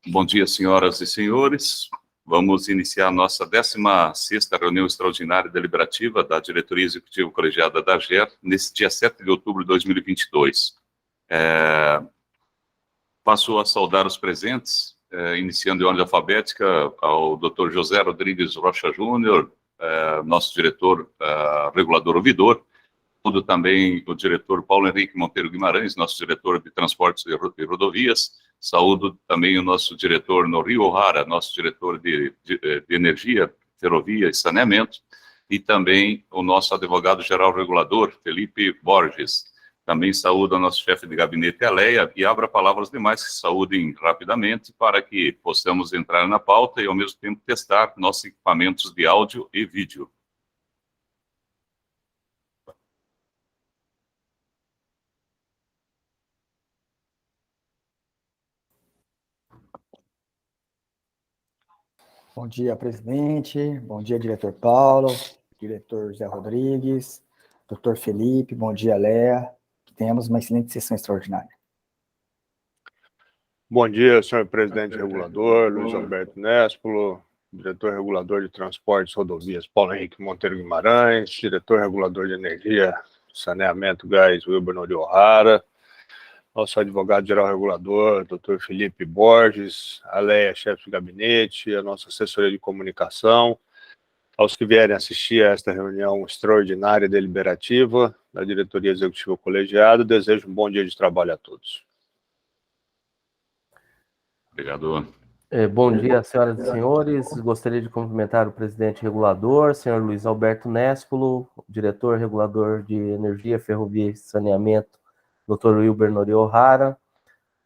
Bom dia, senhoras e senhores. Vamos iniciar a nossa 16ª reunião extraordinária deliberativa da Diretoria Executiva Colegiada da AGER, nesse dia 7 de outubro de 2022. Passo a saudar os presentes, iniciando em ordem alfabética ao Dr. José Rodrigues Rocha Júnior, nosso diretor regulador ouvidor, também o diretor Paulo Henrique Monteiro Guimarães, nosso diretor de Transportes e Rodovias. Saúdo também o nosso diretor Norio Ohara, nosso diretor de Energia, Ferrovia e Saneamento, e também o nosso advogado-geral regulador, Felipe Borges. Também saúdo o nosso chefe de gabinete, Aleia, e abro a palavra aos demais que saúdem rapidamente para que possamos entrar na pauta e, ao mesmo tempo, testar nossos equipamentos de áudio e vídeo. Bom dia, presidente. Bom dia, diretor Paulo, diretor José Rodrigues, doutor Felipe, bom dia, Léa. Temos uma excelente sessão extraordinária. Bom dia, senhor presidente regulador, Luiz Alberto Nespolo, diretor regulador de Transportes e Rodovias, Paulo Henrique Monteiro Guimarães, diretor regulador de Energia, Saneamento, Gás, Wilber Norio Ohara, nosso advogado-geral regulador, doutor Felipe Borges, a Leia, chefe de gabinete, a nossa assessoria de comunicação, aos que vierem assistir a esta reunião extraordinária e deliberativa da Diretoria Executiva Colegiada, desejo um bom dia de trabalho a todos. Obrigado. Bom dia, senhoras e senhores. Gostaria de cumprimentar o presidente regulador, senhor Luiz Alberto Nespolo, diretor regulador de Energia, Ferrovia e Saneamento, Dr. Wilber Norio Ohara,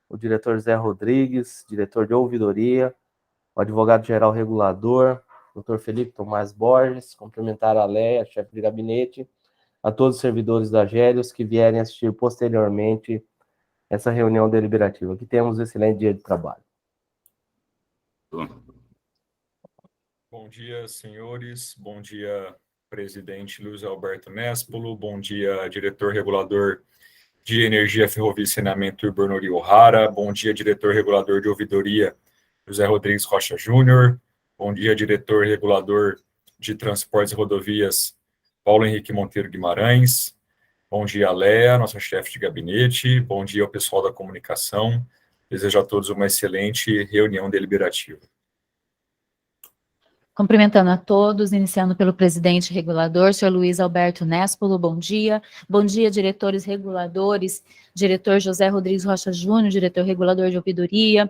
o diretor José Rodrigues, diretor de ouvidoria, o advogado-geral regulador, Dr. Felipe Tomás Borges, cumprimentar a Leia, chefe de gabinete, a todos os servidores da AGER que vierem assistir posteriormente essa reunião deliberativa. Que temos um excelente dia de trabalho. Bom dia, senhores. Bom dia, presidente Luiz Alberto Nespolo. Bom dia, diretor regulador de Energia, Ferrovia e Saneamento, Wilber Norio Ohara. Bom dia, diretor regulador de ouvidoria, José Rodrigues Rocha Júnior. Bom dia, diretor regulador de Transportes e Rodovias, Paulo Henrique Monteiro Guimarães. Bom dia, Léa, nossa chefe de gabinete. Bom dia ao pessoal da comunicação. Desejo a todos uma excelente reunião deliberativa. Cumprimentando a todos, iniciando pelo presidente regulador, senhor Luiz Alberto Nespolo, bom dia. Bom dia, diretores reguladores, diretor José Rodrigues Rocha Júnior, diretor regulador de ouvidoria.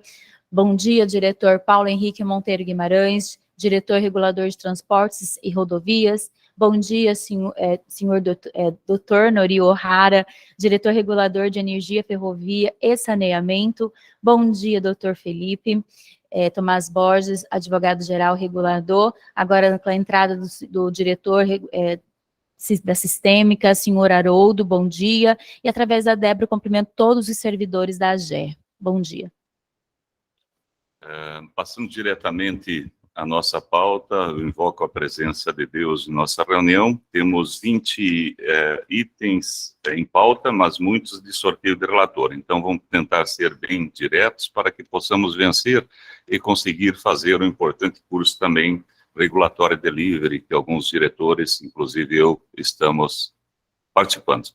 Bom dia, diretor Paulo Henrique Monteiro Guimarães, diretor regulador de transportes e rodovias. Bom dia, senhor doutor Norio Ohara, diretor regulador de energia, ferrovia e saneamento. Bom dia, doutor Felipe Tomás Borges, advogado-geral regulador. Agora, com a entrada do diretor da Sistêmica, senhor Haroldo, bom dia. E através da Débora, cumprimento todos os servidores da AGER. Bom dia. Passando diretamente à nossa pauta, eu invoco a presença de Deus em nossa reunião. Temos 20 itens em pauta, mas muitos de sorteio de relator. Então, vamos tentar ser bem diretos para que possamos vencer e conseguir fazer um importante curso também, regulatório delivery, que alguns diretores, inclusive eu, estamos participando.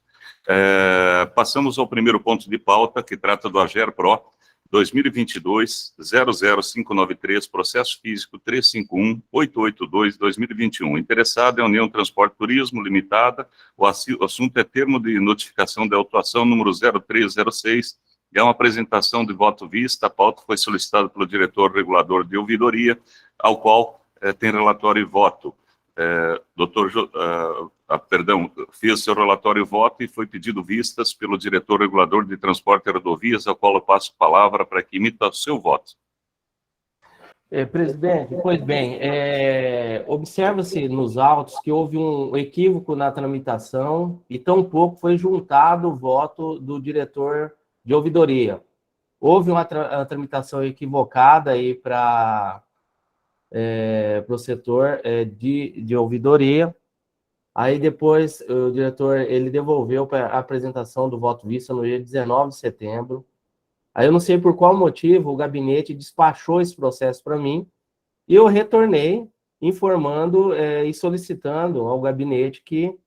Passamos ao primeiro ponto de pauta, que trata do AGER Pro 2022-00593, processo físico 351-882-2021. Interessado é a União Transporte Turismo Limitada. O assunto é termo de notificação de autuação número 0306. É uma apresentação de voto vista. A pauta foi solicitada pelo diretor regulador de ouvidoria, ao qual tem relatório e voto. Fez seu relatório e voto e foi pedido vistas pelo diretor regulador de transporte e rodovias, ao qual eu passo a palavra para que imita o seu voto. Presidente, pois bem, observa-se nos autos que houve um equívoco na tramitação e tampouco foi juntado o voto do diretor de ouvidoria. Houve uma tramitação equivocada aí para o setor de ouvidoria. Aí depois o diretor ele devolveu para a apresentação do voto vista no dia 19 de setembro. Aí eu não sei por qual motivo o gabinete despachou esse processo para mim, e eu retornei informando e solicitando ao gabinete que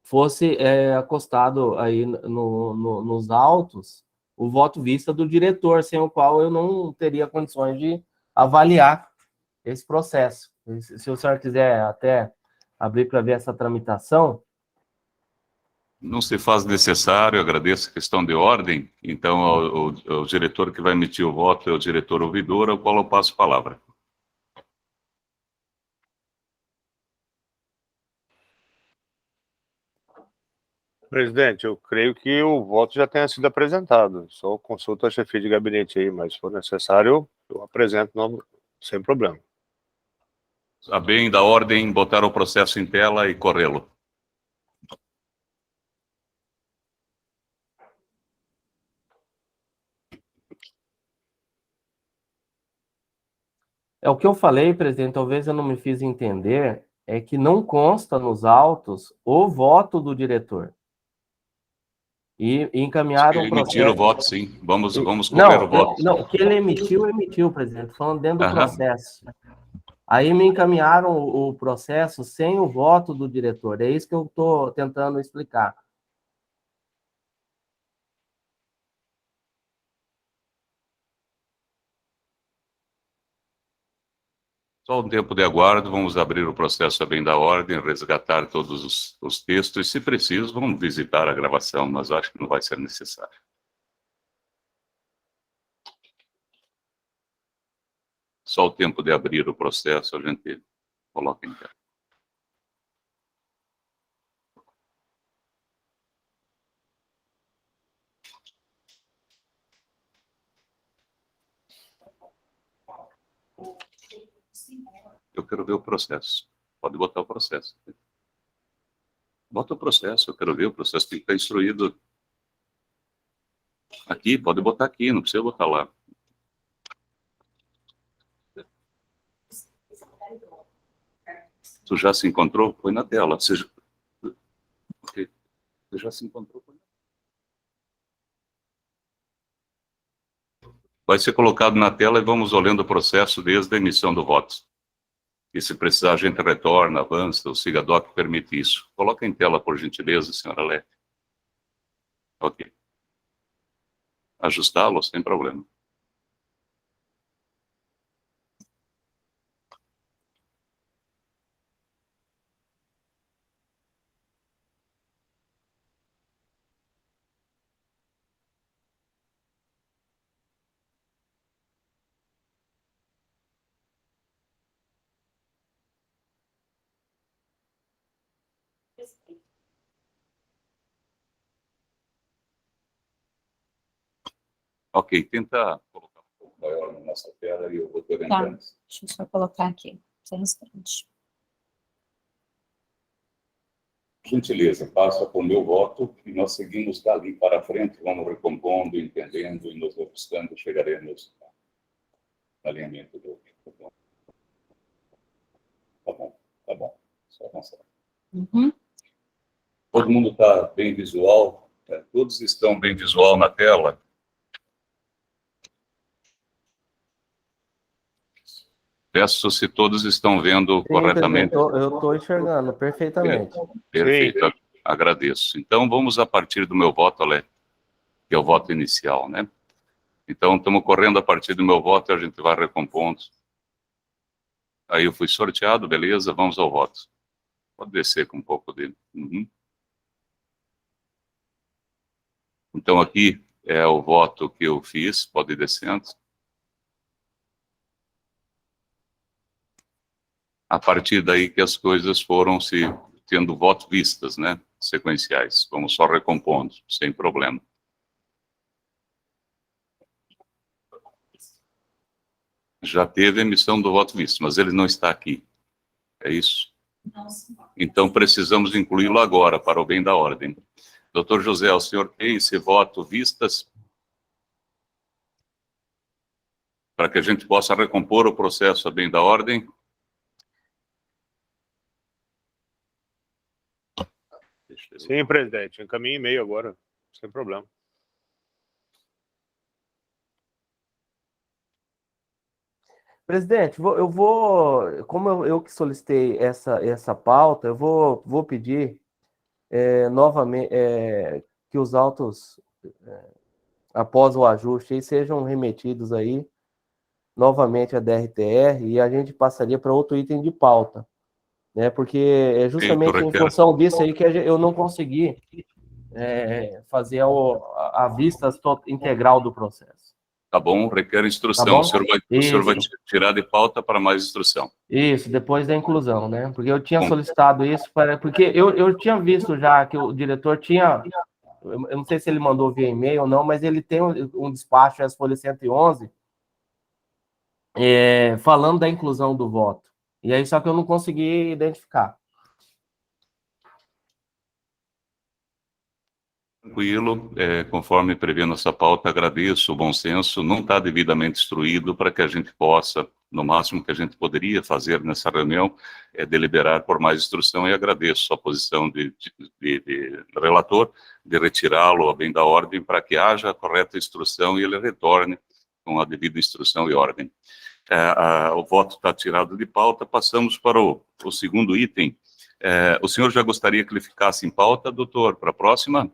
fosse acostado aí nos autos o voto vista do diretor, sem o qual eu não teria condições de avaliar esse processo. Se o senhor quiser até abrir para ver essa tramitação. Não se faz necessário, agradeço a questão de ordem. Então, o diretor que vai emitir o voto é o diretor ouvidor, ao qual eu passo a palavra. Presidente, eu creio que o voto já tenha sido apresentado. Só consulta a chefia de gabinete aí, mas se for necessário, eu apresento sem problema. A bem da ordem, botar o processo em tela e corrê-lo. É o que eu falei, presidente, talvez eu não me fiz entender, é que não consta nos autos o voto do diretor. E encaminharam o processo... Emitir o voto, sim. Vamos correr Não, o voto. não, o que ele emitiu, presidente, falando dentro do Aham. processo. Aí me encaminharam o processo sem o voto do diretor. É isso que eu estou tentando explicar. Só um tempo de aguardo, vamos abrir o processo a bem da ordem, resgatar todos os textos, e se preciso, vamos visitar a gravação, mas acho que não vai ser necessário. Só o tempo de abrir o processo, a gente coloca em tela. Eu quero ver o processo. Pode botar o processo. Bota o processo, eu quero ver o processo, tem que estar instruído. Aqui, pode botar aqui, não precisa botar lá. Tu já se encontrou? Põe na tela. Você já se encontrou? Vai ser colocado na tela e vamos olhando o processo desde a emissão do voto. E se precisar, a gente retorna, avança, o SIGADOC permite isso. Coloca em tela, por gentileza, senhora Lete. Ok. Ajustá-lo, sem problema. Ok, tenta colocar um pouco maior na nossa tela e eu vou te orientando. Deixa eu só colocar aqui, sem instante. Gentileza, passa por meu voto e nós seguimos dali para frente, vamos recompondo, entendendo e nos ajustando, chegaremos no alinhamento do... Tá bom, só avançar. Uhum. Todo mundo está bem visual? Todos estão bem visual na tela? Peço se todos estão vendo corretamente. Eu estou enxergando perfeitamente. Perfeito, agradeço. Então, vamos a partir do meu voto, Ale, que é o voto inicial, né? Então, estamos correndo a partir do meu voto e a gente vai recompondo. Aí eu fui sorteado, beleza, vamos ao voto. Pode descer com um pouco dele. Uhum. Então, aqui é o voto que eu fiz, pode ir descendo. A partir daí que as coisas foram se tendo votos vistas, né? Sequenciais. Vamos só recompondo, sem problema. Já teve a emissão do voto visto, mas ele não está aqui. É isso? Então, precisamos incluí-lo agora, para o bem da ordem. Doutor José, o senhor tem esse voto vistas? Para que a gente possa recompor o processo a bem da ordem? Sim, presidente. Encaminhe e-mail agora. Sem problema. Presidente, como eu que solicitei essa pauta, eu vou pedir novamente que os autos, após o ajuste, aí, sejam remetidos aí novamente à DRTR e a gente passaria para outro item de pauta, né? Porque é justamente em função disso aí que eu não consegui fazer a vista integral do processo. Tá bom, requer instrução. Tá bom? O senhor vai tirar de pauta para mais instrução. Isso, depois da inclusão, né? Porque eu tinha solicitado isso, porque eu tinha visto já que o diretor tinha, eu não sei se ele mandou via e-mail ou não, mas ele tem um despacho, as folha 111, falando da inclusão do voto. E aí, só que eu não consegui identificar. Tranquilo, conforme prevê nossa pauta, agradeço o bom senso, não está devidamente instruído para que a gente possa, no máximo que a gente poderia fazer nessa reunião, deliberar por mais instrução e agradeço a posição de relator de retirá-lo a bem da ordem para que haja a correta instrução e ele retorne com a devida instrução e ordem. O voto está tirado de pauta, passamos para o segundo item. O senhor já gostaria que ele ficasse em pauta, doutor, para a próxima?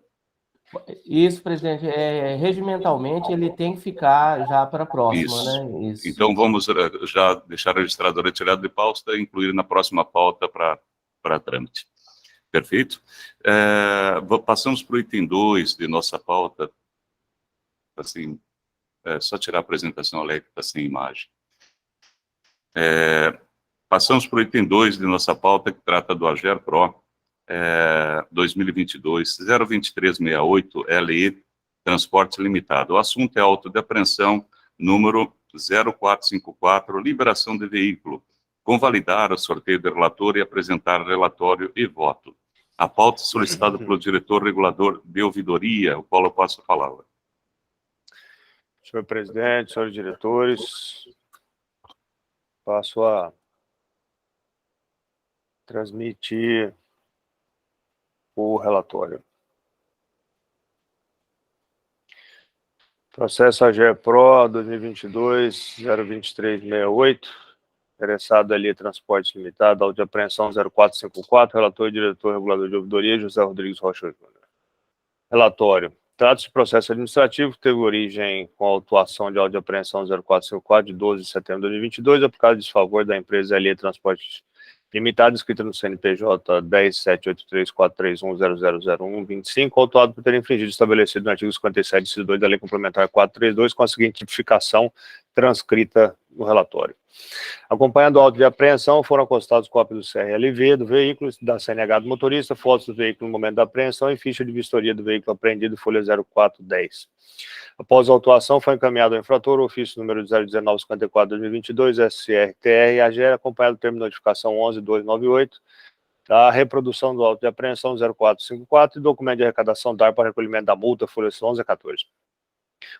Isso, presidente, regimentalmente ele tem que ficar já para a próxima, Isso. né? Isso. Então vamos já deixar registrado a retirada de pauta e incluir na próxima pauta para trâmite. Perfeito? Passamos para o item 2 de nossa pauta. Assim, só tirar a apresentação, Alex, está sem imagem. Passamos para o item 2 de nossa pauta, que trata do AGER PRO 2022-02368 LE Transporte Limitado. O assunto é auto de apreensão número 0454, liberação de veículo. Convalidar o sorteio do relator e apresentar relatório e voto. A pauta solicitada pelo diretor regulador de ouvidoria, o qual eu passo a palavra. Senhor presidente, senhores diretores, passo a transmitir o relatório. Processo AGER PRO 2022-02368, interessado ali Transporte Limitado, auto de apreensão 0454, relator e diretor regulador de ouvidoria, José Rodrigues Rocha Júnior. Relatório. Trata-se de processo administrativo que teve origem com a autuação de auto de apreensão 0454 de 12 de setembro de 2022, aplicado em desfavor da empresa LE Transporte Limitado, inscrita no CNPJ 10783431000125, autuado por ter infringido o estabelecido no artigo 57, inciso 2 da Lei Complementar 432, com a seguinte tipificação transcrita no relatório. Acompanhando o auto de apreensão, foram constados cópias do CRLV do veículo, da CNH do motorista, fotos do veículo no momento da apreensão e ficha de vistoria do veículo apreendido, folha 0410. Após a autuação, foi encaminhado ao infrator o ofício número 01954-2022, SRTR, AGER, acompanhado do termo de notificação 11298, da reprodução do auto de apreensão 0454 e documento de arrecadação DAR para recolhimento da multa, folha 1114.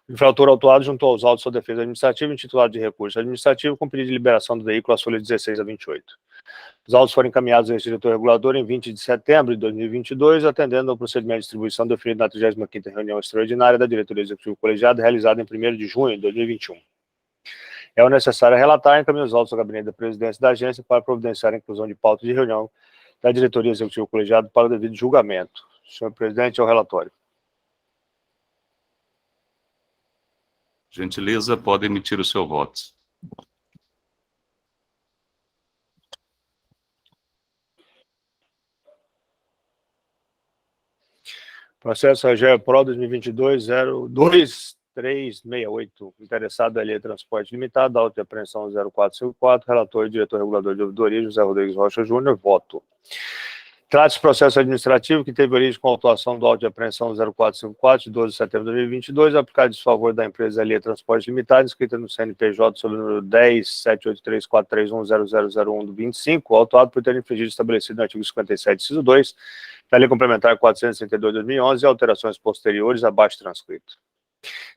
O infrator autuado juntou aos autos sua defesa administrativa intitulado de recurso administrativo com pedido de liberação do veículo às folhas 16 a 28. Os autos foram encaminhados ao diretor regulador em 20 de setembro de 2022, atendendo ao procedimento de distribuição definido na 35ª reunião extraordinária da diretoria executiva colegiada, realizada em 1º de junho de 2021. É o necessário relatar e encaminhar os autos ao gabinete da presidência da agência para providenciar a inclusão de pauta de reunião da diretoria executiva colegiada para o devido julgamento. Senhor presidente, é o relatório. Gentileza, pode emitir o seu voto. Processo AGER PRO 2022-02368, interessado LE Transporte Limitado, auto de apreensão 0454, relator e diretor regulador de ouvidoria, José Rodrigues Rocha Júnior, voto. Trata-se de processo administrativo que teve origem com a autuação do auto de apreensão 0454, de 12 de setembro de 2022, aplicado em desfavor da empresa LE Transporte Limitado, inscrita no CNPJ sob o número 107834310001 do 25, autuado por ter infringido estabelecido no artigo 57, inciso 2, da Lei Complementar 432 de 2011 e alterações posteriores abaixo transcrito.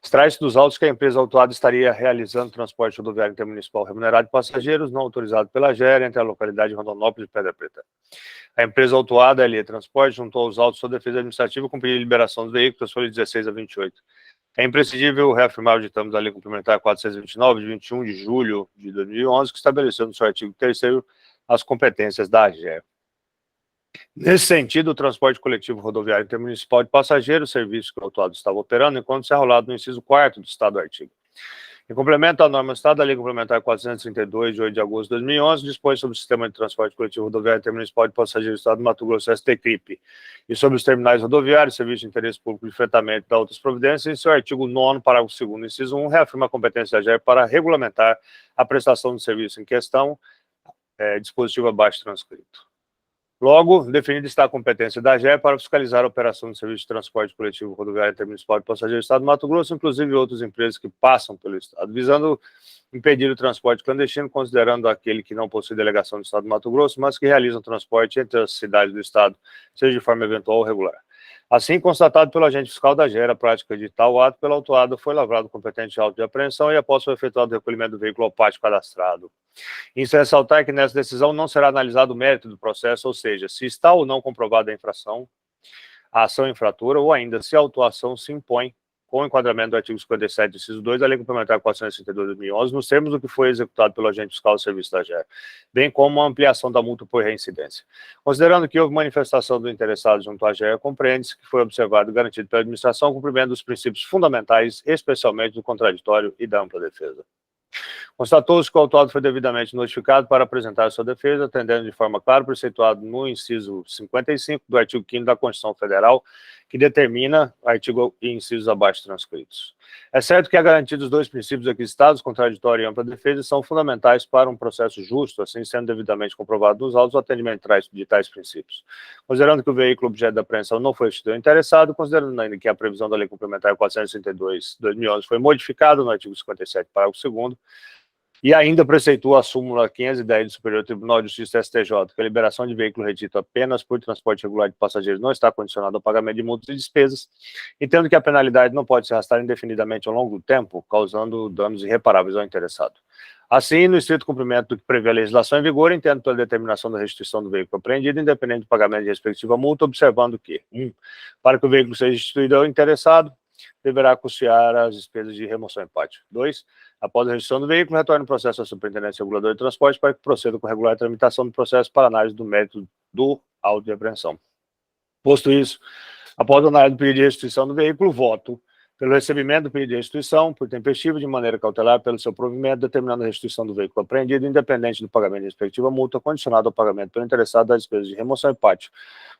Extrai-se dos autos que a empresa autuada estaria realizando transporte rodoviário intermunicipal remunerado de passageiros não autorizado pela GER entre a localidade de Rondonópolis e Pedra Preta. A empresa autuada, LE Transporte, juntou aos autos sua defesa administrativa com pedido de liberação dos veículos, folhas 16 a 28. É imprescindível reafirmar o ditame da Lei Complementar 429, de 21 de julho de 2011, que estabeleceu no seu artigo 3º as competências da AGER. Nesse sentido, o transporte coletivo rodoviário intermunicipal de passageiros, serviço que o autuado estava operando, enquanto se arrolado no inciso 4º do Estado do artigo. Em complemento à norma Estado, a Lei Complementar 432, de 8 de agosto de 2011, dispõe sobre o Sistema de Transporte Coletivo Rodoviário Intermunicipal de Passageiros do Estado do Mato Grosso, STCRIP, e sobre os terminais rodoviários, serviço de interesse público de fretamento e da outras providências, em seu artigo 9º, parágrafo 2º, inciso 1, reafirma a competência da GER para regulamentar a prestação do serviço em questão, dispositivo abaixo transcrito. Logo, definida está a competência da GER para fiscalizar a operação do serviço de transporte coletivo rodoviário intermunicipal de passageiros do Estado do Mato Grosso, inclusive outras empresas que passam pelo Estado, visando impedir o transporte clandestino, considerando aquele que não possui delegação do Estado do Mato Grosso, mas que realizam transporte entre as cidades do Estado, seja de forma eventual ou regular. Assim, constatado pelo agente fiscal da GER, a prática de tal ato pela autuada foi lavrado competente auto de apreensão e após foi efetuado o recolhimento do veículo ao pátio cadastrado. Isso é ressaltar que nessa decisão não será analisado o mérito do processo, ou seja, se está ou não comprovada a infração, a ação infratora, ou ainda se a autuação se impõe com o enquadramento do artigo 57, inciso 2, da Lei Complementar 462 de 2011, nos termos do que foi executado pelo agente fiscal do serviço da GER, bem como a ampliação da multa por reincidência. Considerando que houve manifestação do interessado junto à GER, compreende-se que foi observado e garantido pela administração o cumprimento dos princípios fundamentais, especialmente do contraditório e da ampla defesa. Constatou-se que o autuado foi devidamente notificado para apresentar sua defesa, atendendo de forma clara o preceituado no inciso 55 do artigo 5º da Constituição Federal, que determina artigo e incisos abaixo transcritos. É certo que a garantia dos dois princípios aqui citados, contraditório e ampla defesa, são fundamentais para um processo justo, assim sendo devidamente comprovado nos autos o atendimento de tais princípios. Considerando que o veículo objeto da apreensão não foi instituído interessado, considerando ainda que a previsão da Lei Complementar 462 de 2011 foi modificada no artigo 57, parágrafo 2º, e ainda preceitua a súmula 510 do Superior Tribunal de Justiça STJ, que a liberação de veículo retito apenas por transporte regular de passageiros não está condicionada ao pagamento de multas e despesas, entendo que a penalidade não pode se arrastar indefinidamente ao longo do tempo, causando danos irreparáveis ao interessado. Assim, no estrito cumprimento do que prevê a legislação em vigor, entendo pela determinação da restituição do veículo apreendido, independente do pagamento de respectiva multa, observando que, 1. Para que o veículo seja restituído ao interessado, deverá custear as despesas de remoção em pátio. 2. Após a restituição do veículo, retorne o processo à Superintendência Reguladora de Transporte para que proceda com regular tramitação do processo para análise do mérito do auto de apreensão. Posto isso, após a análise do pedido de restituição do veículo, voto pelo recebimento do pedido de restituição por tempestivo de maneira cautelar pelo seu provimento, determinando a restituição do veículo apreendido, independente do pagamento de respectiva multa, condicionado ao pagamento pelo interessado das despesas de remoção e pátio.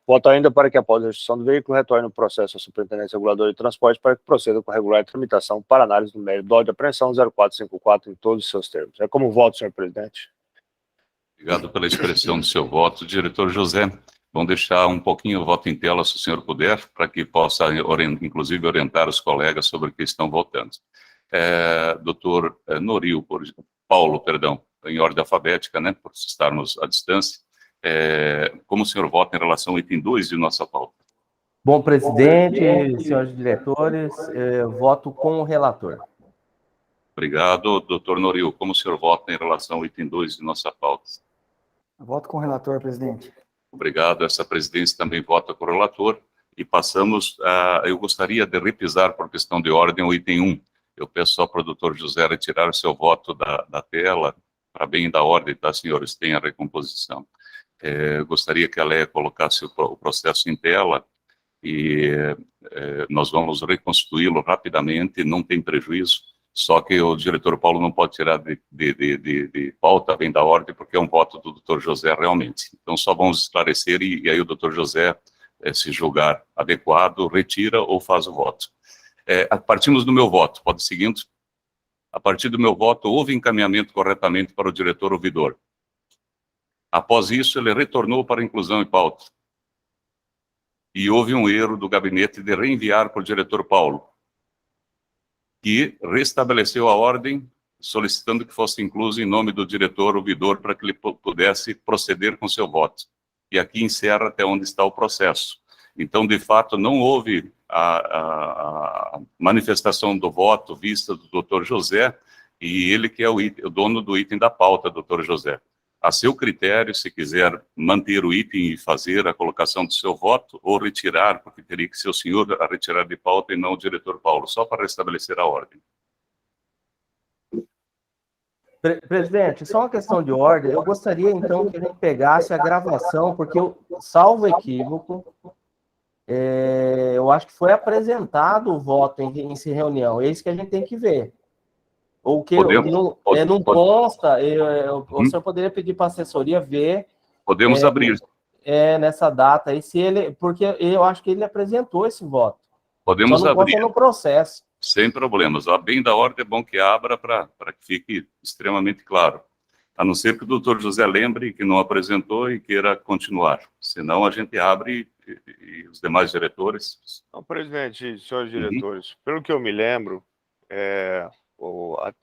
Voto ainda para que, após a restituição do veículo, retorne o processo à Superintendência Reguladora de Transporte para que proceda com regular tramitação para análise do mérito do auto de apreensão 0454 em todos os seus termos. É como voto, senhor presidente. Obrigado pela expressão do seu voto. Diretor José, vamos deixar um pouquinho o voto em tela, se o senhor puder, para que possa, inclusive, orientar os colegas sobre o que estão votando. Doutor Paulo, em ordem alfabética, né, por estarmos à distância, como o senhor vota em relação ao item 2 de nossa pauta? Bom, presidente, senhores diretores, voto com o relator. Obrigado. Doutor Noril, como o senhor vota em relação ao item 2 de nossa pauta? Voto com o relator, presidente. Obrigado. Essa presidência também vota com o relator. E passamos a... Eu gostaria de repisar, por questão de ordem, o item 1. Eu peço só para o doutor José retirar o seu voto da tela, para bem da ordem, tá, senhores? Tem a recomposição. Gostaria que a Léa colocasse o processo em tela e nós vamos reconstituí-lo rapidamente, não tem prejuízo, só que o diretor Paulo não pode tirar de pauta, bem da ordem, porque é um voto do doutor José realmente. Então, só vamos esclarecer e aí o doutor José, se julgar adequado, retira ou faz o voto. Partimos do meu voto, pode ir seguindo. A partir do meu voto, houve encaminhamento corretamente para o diretor ouvidor. Após isso, ele retornou para a inclusão em pauta. E houve um erro do gabinete de reenviar para o diretor Paulo, que restabeleceu a ordem, solicitando que fosse incluso em nome do diretor ouvidor para que ele pudesse proceder com seu voto. E aqui encerra até onde está o processo. Então, de fato, não houve manifestação do voto vista do doutor José, e ele que é o dono do item da pauta, doutor José. A seu critério, se quiser manter o item e fazer a colocação do seu voto, ou retirar, porque teria que ser o senhor a retirar de pauta e não o diretor Paulo, só para restabelecer a ordem. Presidente, só uma questão de ordem. Eu gostaria, então, que a gente pegasse a gravação, porque, salvo equívoco, eu acho que foi apresentado o voto em reunião. É isso que a gente tem que ver. O que não consta, o senhor poderia pedir para a assessoria ver. Podemos abrir. Nessa data aí, se ele, porque eu acho que ele apresentou esse voto. Podemos só não abrir. No processo. Sem problemas. A bem da ordem é bom que abra para que fique extremamente claro. A não ser que o doutor José lembre que não apresentou e queira continuar. Senão a gente abre e os demais diretores. Não, presidente, senhores diretores, pelo que eu me lembro,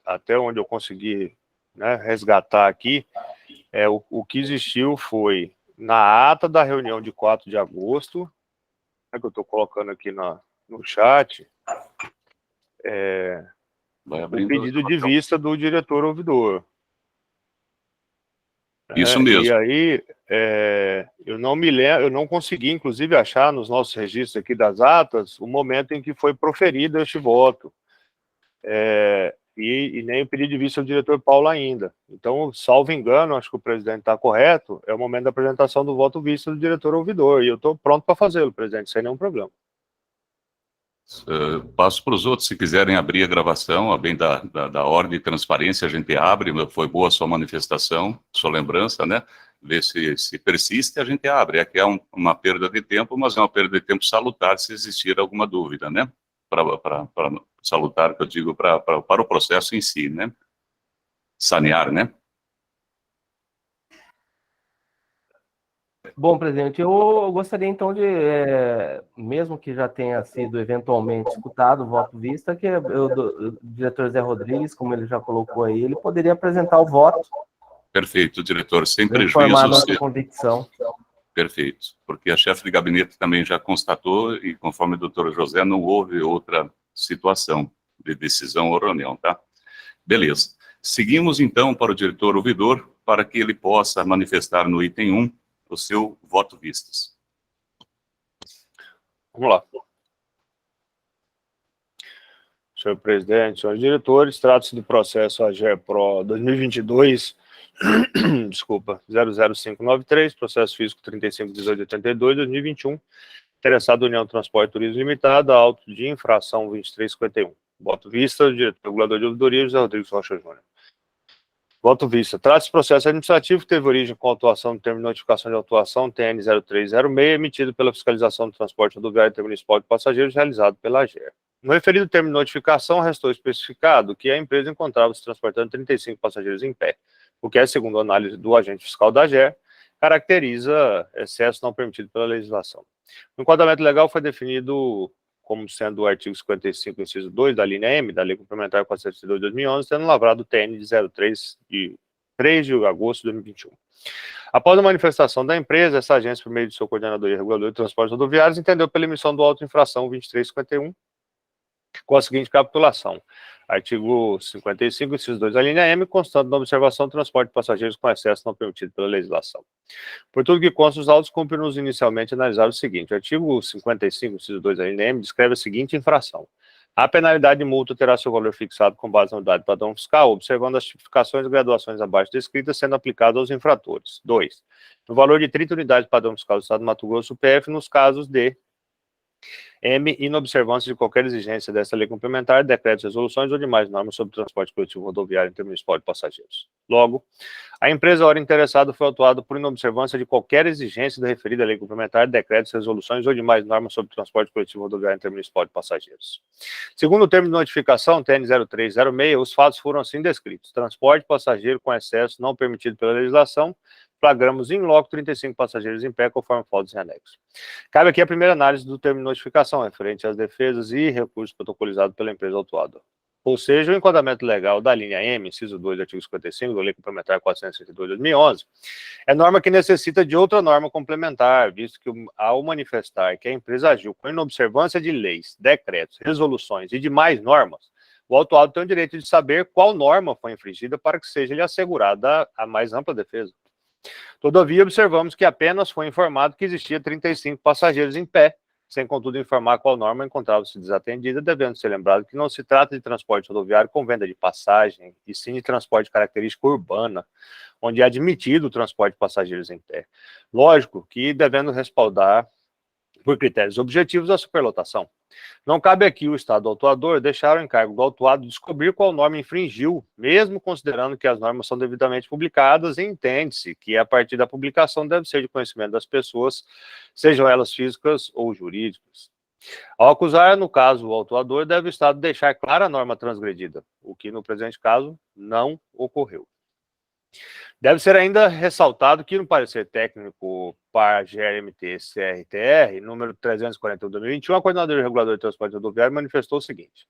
até onde eu consegui, né, resgatar aqui, o que existiu foi na ata da reunião de 4 de agosto, que eu estou colocando aqui no chat, o pedido de vista do diretor ouvidor. Isso mesmo. E aí, eu não me lembro, eu não consegui, inclusive, achar nos nossos registros aqui das atas o momento em que foi proferido este voto. E nem o pedido de vista do diretor Paulo ainda. Então, salvo engano, acho que o presidente está correto, é o momento da apresentação do voto vista do diretor ouvidor, e eu estou pronto para fazê-lo, presidente, sem nenhum problema. Passo para os outros, se quiserem abrir a gravação, a bem da ordem e transparência, a gente abre, foi boa a sua manifestação, sua lembrança, né? Ver se persiste, a gente abre. É que é uma perda de tempo, mas é uma perda de tempo salutar se existir alguma dúvida, né? Para salutar, que eu digo, para o processo em si, né? Sanear, né? Bom, presidente, eu gostaria então de, mesmo que já tenha sido eventualmente escutado o voto vista, que o diretor Zé Rodrigues, como ele já colocou aí, ele poderia apresentar o voto. Perfeito, diretor, sem prejuízo. Informar nossa convicção. Perfeito, porque a chefe de gabinete também já constatou, e conforme o doutor José, não houve outra situação de decisão ou reunião, tá? Beleza. Seguimos então para o diretor ouvidor, para que ele possa manifestar no item 1 o seu voto vistas. Vamos lá. Senhor presidente, senhores diretores, trata-se do processo AGEPRO 2022, desculpa, 00593, processo físico 351882, 2021, interessado União Transporte e Turismo Limitada, auto de infração 2351. Voto vista, diretor regulador de ouvidoria, José Rodrigues Rocha Júnior. Voto vista. Trata-se de processo administrativo que teve origem com autuação do termo de notificação de autuação TN 0306, emitido pela Fiscalização do Transporte Rodoviário Intermunicipal de Passageiros, realizado pela AGER. No referido termo de notificação, restou especificado que a empresa encontrava-se transportando 35 passageiros em pé, o que, segundo a análise do agente fiscal da AGER, caracteriza excesso não permitido pela legislação. O enquadramento legal foi definido como sendo o artigo 55, inciso 2 da linha M, da Lei Complementar 472 de 2011, tendo lavrado o TN de 03 de 3 de agosto de 2021. Após a manifestação da empresa, essa agência, por meio de seu coordenador e regulador de transportes rodoviários, entendeu pela emissão do auto de infração 2351, com a seguinte capitulação. Artigo 55, inciso 2 da linha M, constando na observação do transporte de passageiros com excesso não permitido pela legislação. Por tudo que consta, os autos cumpre-nos inicialmente analisar o seguinte: o artigo 55, inciso 2 da linha M, descreve a seguinte infração. A penalidade de multa terá seu valor fixado com base na unidade padrão fiscal, observando as tipificações e graduações abaixo descritas sendo aplicado aos infratores. 2. No valor de 30 unidades padrão fiscal do Estado de Mato Grosso, PF, nos casos de M, inobservância de qualquer exigência desta lei complementar, decretos, resoluções ou demais normas sobre transporte coletivo rodoviário intermunicipal de passageiros. Logo, a empresa, ora interessada, foi autuada por inobservância de qualquer exigência da referida lei complementar, decretos, resoluções ou demais normas sobre transporte coletivo rodoviário intermunicipal de passageiros. Segundo o termo de notificação, TN 0306, os fatos foram assim descritos: transporte passageiro com excesso não permitido pela legislação, flagramos em loco 35 passageiros em pé, conforme fotos em anexo. Cabe aqui a primeira análise do termo de notificação, referente às defesas e recursos protocolizados pela empresa autuada. Ou seja, o enquadramento legal da linha M, inciso 2 do artigo 55 da Lei Complementar 462 de 2011, é norma que necessita de outra norma complementar, visto que ao manifestar que a empresa agiu com inobservância de leis, decretos, resoluções e demais normas, o autuado tem o direito de saber qual norma foi infringida para que seja-lhe assegurada a mais ampla defesa. Todavia, observamos que apenas foi informado que existia 35 passageiros em pé, sem, contudo, informar qual norma encontrava-se desatendida, devendo ser lembrado que não se trata de transporte rodoviário com venda de passagem, e sim de transporte de característica urbana, onde é admitido o transporte de passageiros em pé. Lógico que devendo respaldar, por critérios objetivos, a superlotação. Não cabe aqui o Estado autuador deixar o encargo do autuado descobrir qual norma infringiu, mesmo considerando que as normas são devidamente publicadas, e entende-se que a partir da publicação deve ser de conhecimento das pessoas, sejam elas físicas ou jurídicas. Ao acusar, no caso, o autuador, deve o Estado deixar clara a norma transgredida, o que no presente caso não ocorreu. Deve ser ainda ressaltado que no parecer técnico para GRMT-CRTR, número 341 de 2021, a coordenadora reguladora de transporte rodoviário manifestou o seguinte: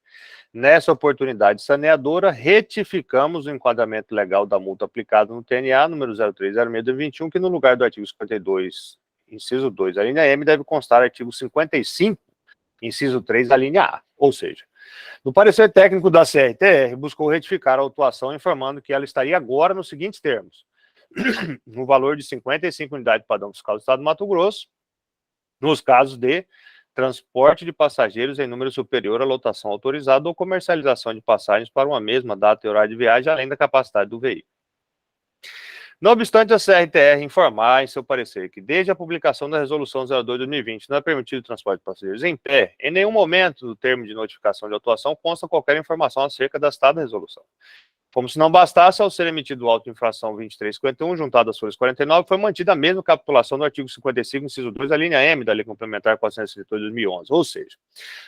nessa oportunidade saneadora, retificamos o enquadramento legal da multa aplicada no TNA, número 0306 de 2021, que no lugar do artigo 52, inciso 2, a linha M, deve constar artigo 55, inciso 3, a linha A, ou seja, no parecer técnico da CRTR, buscou retificar a autuação, informando que ela estaria agora nos seguintes termos: no valor de 55 unidades padrão fiscal do Estado do Mato Grosso, nos casos de transporte de passageiros em número superior à lotação autorizada ou comercialização de passagens para uma mesma data e horário de viagem, além da capacidade do veículo. Não obstante a CRTR informar em seu parecer que desde a publicação da Resolução 02 de 2020 não é permitido o transporte de passageiros em pé, em nenhum momento do termo de notificação de autuação consta qualquer informação acerca da citada resolução. Como se não bastasse, ao ser emitido o auto de infração 2351, juntado às folhas 49, foi mantida a mesma capitulação do artigo 55, inciso 2, da linha M da Lei Complementar 462 de 2011, ou seja,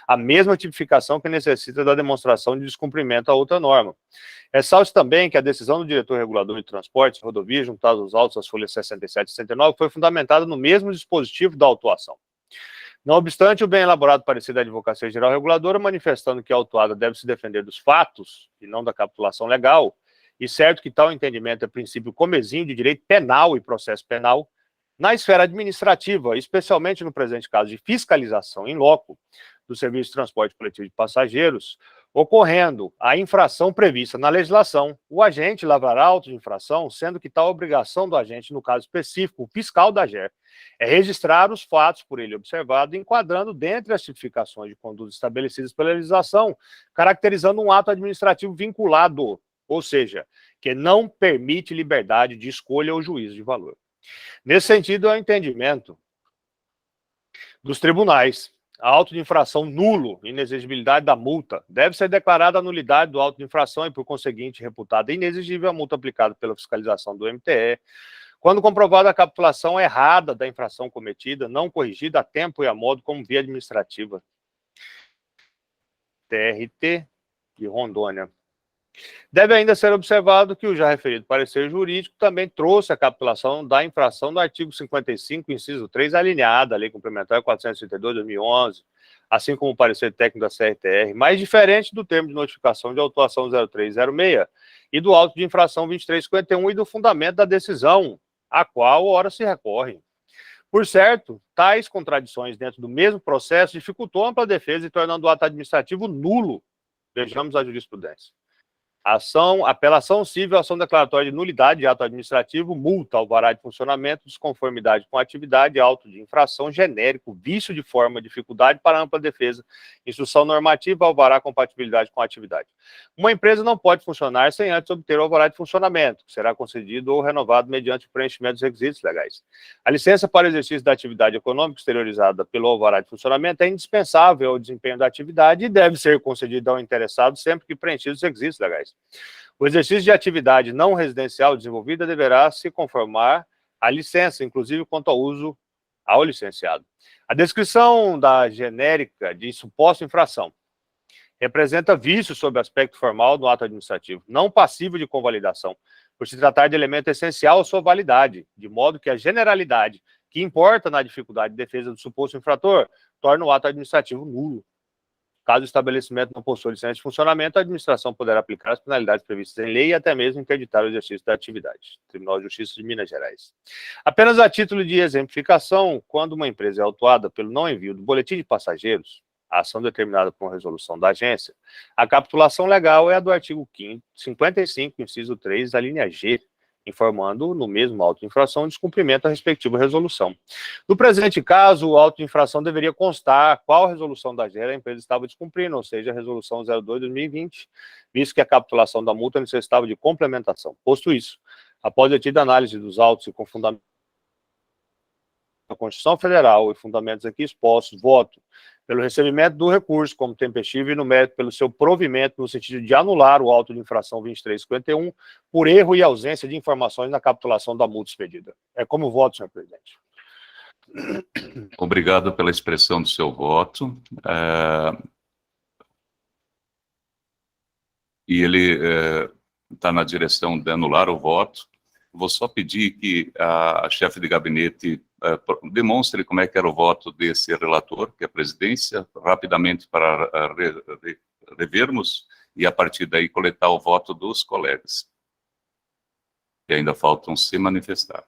a mesma tipificação que necessita da demonstração de descumprimento a outra norma. Ressalte também que a decisão do diretor regulador de transportes, rodovia, juntada aos autos às folhas 67 e 69, foi fundamentada no mesmo dispositivo da autuação. Não obstante, o bem elaborado parecer da Advocacia Geral Reguladora, manifestando que a autuada deve se defender dos fatos e não da capitulação legal, e certo que tal entendimento é princípio comezinho de direito penal e processo penal, na esfera administrativa, especialmente no presente caso de fiscalização em loco do serviço de transporte coletivo de passageiros, ocorrendo a infração prevista na legislação, o agente lavrará auto de infração, sendo que tal obrigação do agente, no caso específico, o fiscal da AGER, é registrar os fatos por ele observado, enquadrando dentre as tipificações de conduta estabelecidas pela legislação, caracterizando um ato administrativo vinculado, ou seja, que não permite liberdade de escolha ou juízo de valor. Nesse sentido, é o entendimento dos tribunais. A auto de infração nulo, inexigibilidade da multa, deve ser declarada a nulidade do auto de infração e, por conseguinte, reputada inexigível a multa aplicada pela fiscalização do MTE, quando comprovada a capitulação errada da infração cometida, não corrigida a tempo e a modo como via administrativa. TRT de Rondônia. Deve ainda ser observado que o já referido parecer jurídico também trouxe a capitulação da infração do artigo 55, inciso 3, alineada à Lei Complementar 432 de 2011, assim como o parecer técnico da CRTR, mais diferente do termo de notificação de autuação 0306 e do auto de infração 2351 e do fundamento da decisão, a qual ora se recorre. Por certo, tais contradições dentro do mesmo processo dificultou a ampla defesa e tornando o ato administrativo nulo. Vejamos a jurisprudência. Apelação civil, ação declaratória de nulidade de ato administrativo, multa, alvará de funcionamento, desconformidade com a atividade, auto de infração genérico, vício de forma, dificuldade para ampla defesa, instrução normativa, alvará compatibilidade com a atividade. Uma empresa não pode funcionar sem antes obter o alvará de funcionamento, que será concedido ou renovado mediante o preenchimento dos requisitos legais. A licença para exercício da atividade econômica exteriorizada pelo alvará de funcionamento é indispensável ao desempenho da atividade e deve ser concedida ao interessado sempre que preenchidos os requisitos legais. O exercício de atividade não residencial desenvolvida deverá se conformar à licença, inclusive quanto ao uso ao licenciado. A descrição da genérica de suposta infração representa vício sob aspecto formal do ato administrativo, não passível de convalidação, por se tratar de elemento essencial à sua validade, de modo que a generalidade que importa na dificuldade de defesa do suposto infrator torna o ato administrativo nulo. Caso o estabelecimento não possua licença de funcionamento, a administração poderá aplicar as penalidades previstas em lei e até mesmo interditar o exercício da atividade. Tribunal de Justiça de Minas Gerais. Apenas a título de exemplificação, quando uma empresa é autuada pelo não envio do boletim de passageiros, a ação determinada por uma resolução da agência, a capitulação legal é a do artigo 5º, 55, inciso 3, da linha G, informando no mesmo auto de infração o descumprimento da respectiva resolução. No presente caso, o auto de infração deveria constar qual resolução da GER a empresa estava descumprindo, ou seja, a resolução 02/2020, visto que a capitulação da multa necessitava de complementação. Posto isso, após a devida análise dos autos e com fundamento da Constituição Federal e fundamentos aqui expostos, voto pelo recebimento do recurso como tempestivo e no mérito pelo seu provimento no sentido de anular o auto de infração 2351 por erro e ausência de informações na capitulação da multa expedida. É como voto, senhor presidente. Obrigado pela expressão do seu voto. E ele está na direção de anular o voto. Vou só pedir que a chefe de gabinete demonstre como é que era o voto desse relator, que é a presidência, rapidamente para revermos e, a partir daí, coletar o voto dos colegas, que ainda faltam se manifestar.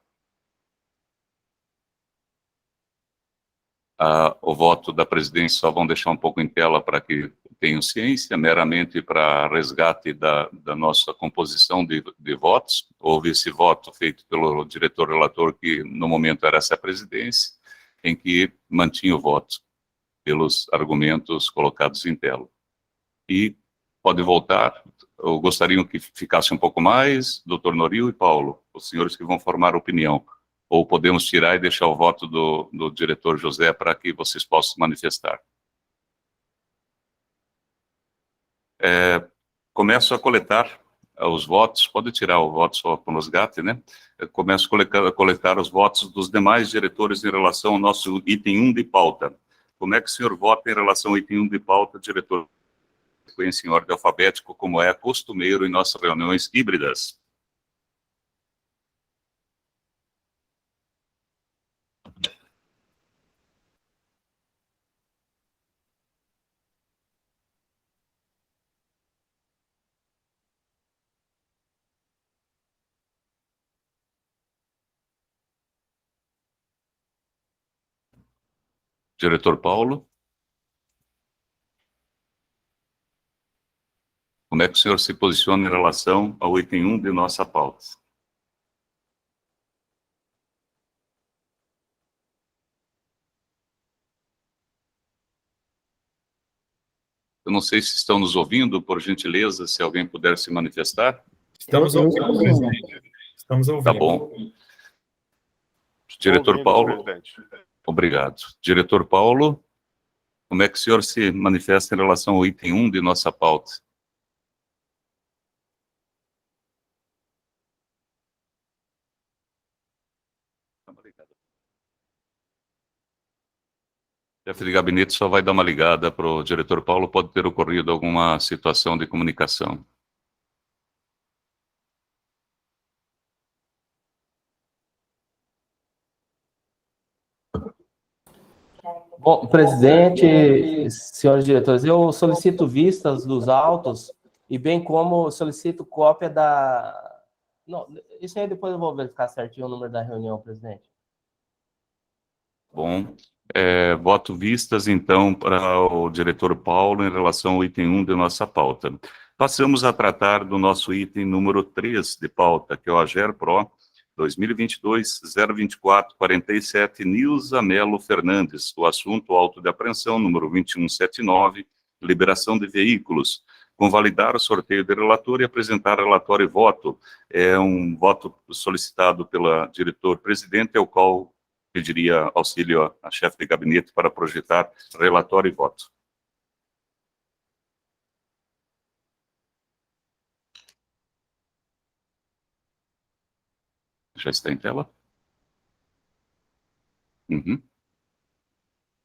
O voto da presidência só vão deixar um pouco em tela para que tenham ciência, meramente para resgate da nossa composição de votos. Houve esse voto feito pelo diretor relator, que no momento era essa presidência, em que mantinha o voto pelos argumentos colocados em tela. E pode voltar. Eu gostaria que ficasse um pouco mais, doutor Norio e Paulo, os senhores que vão formar opinião. Ou podemos tirar e deixar o voto do diretor José para que vocês possam manifestar. Começo a coletar os votos, pode tirar o voto só com os gatos, né? Começo a coletar os votos dos demais diretores em relação ao nosso item 1 de pauta. Como é que o senhor vota em relação ao item 1 de pauta, diretor? Sequência em ordem alfabética, como é costumeiro em nossas reuniões híbridas. Diretor Paulo. Como é que o senhor se posiciona em relação ao item 1 de nossa pauta? Eu não sei se estão nos ouvindo, por gentileza, se alguém puder se manifestar. Estamos ouvindo, presidente. Estamos ouvindo. Tá bom. Diretor Paulo. Obrigado. Diretor Paulo, como é que o senhor se manifesta em relação ao item 1 de nossa pauta? Chefe de gabinete só vai dar uma ligada para o diretor Paulo, pode ter ocorrido alguma situação de comunicação. Bom, presidente, senhores diretores, eu solicito vistas dos autos e bem como solicito cópia da... Não, isso aí depois eu vou verificar certinho o número da reunião, presidente. Bom, voto vistas, então, para o diretor Paulo em relação ao item 1 de nossa pauta. Passamos a tratar do nosso item número 3 de pauta, que é o AGER PRO 2022-024-47, Nilza Melo Fernandes, o assunto auto de apreensão número 2179, liberação de veículos, convalidar o sorteio de relator e apresentar relatório e voto. É um voto solicitado pela diretor-presidente, ao qual pediria auxílio à chefe de gabinete para projetar relatório e voto. Já está em tela? Uhum.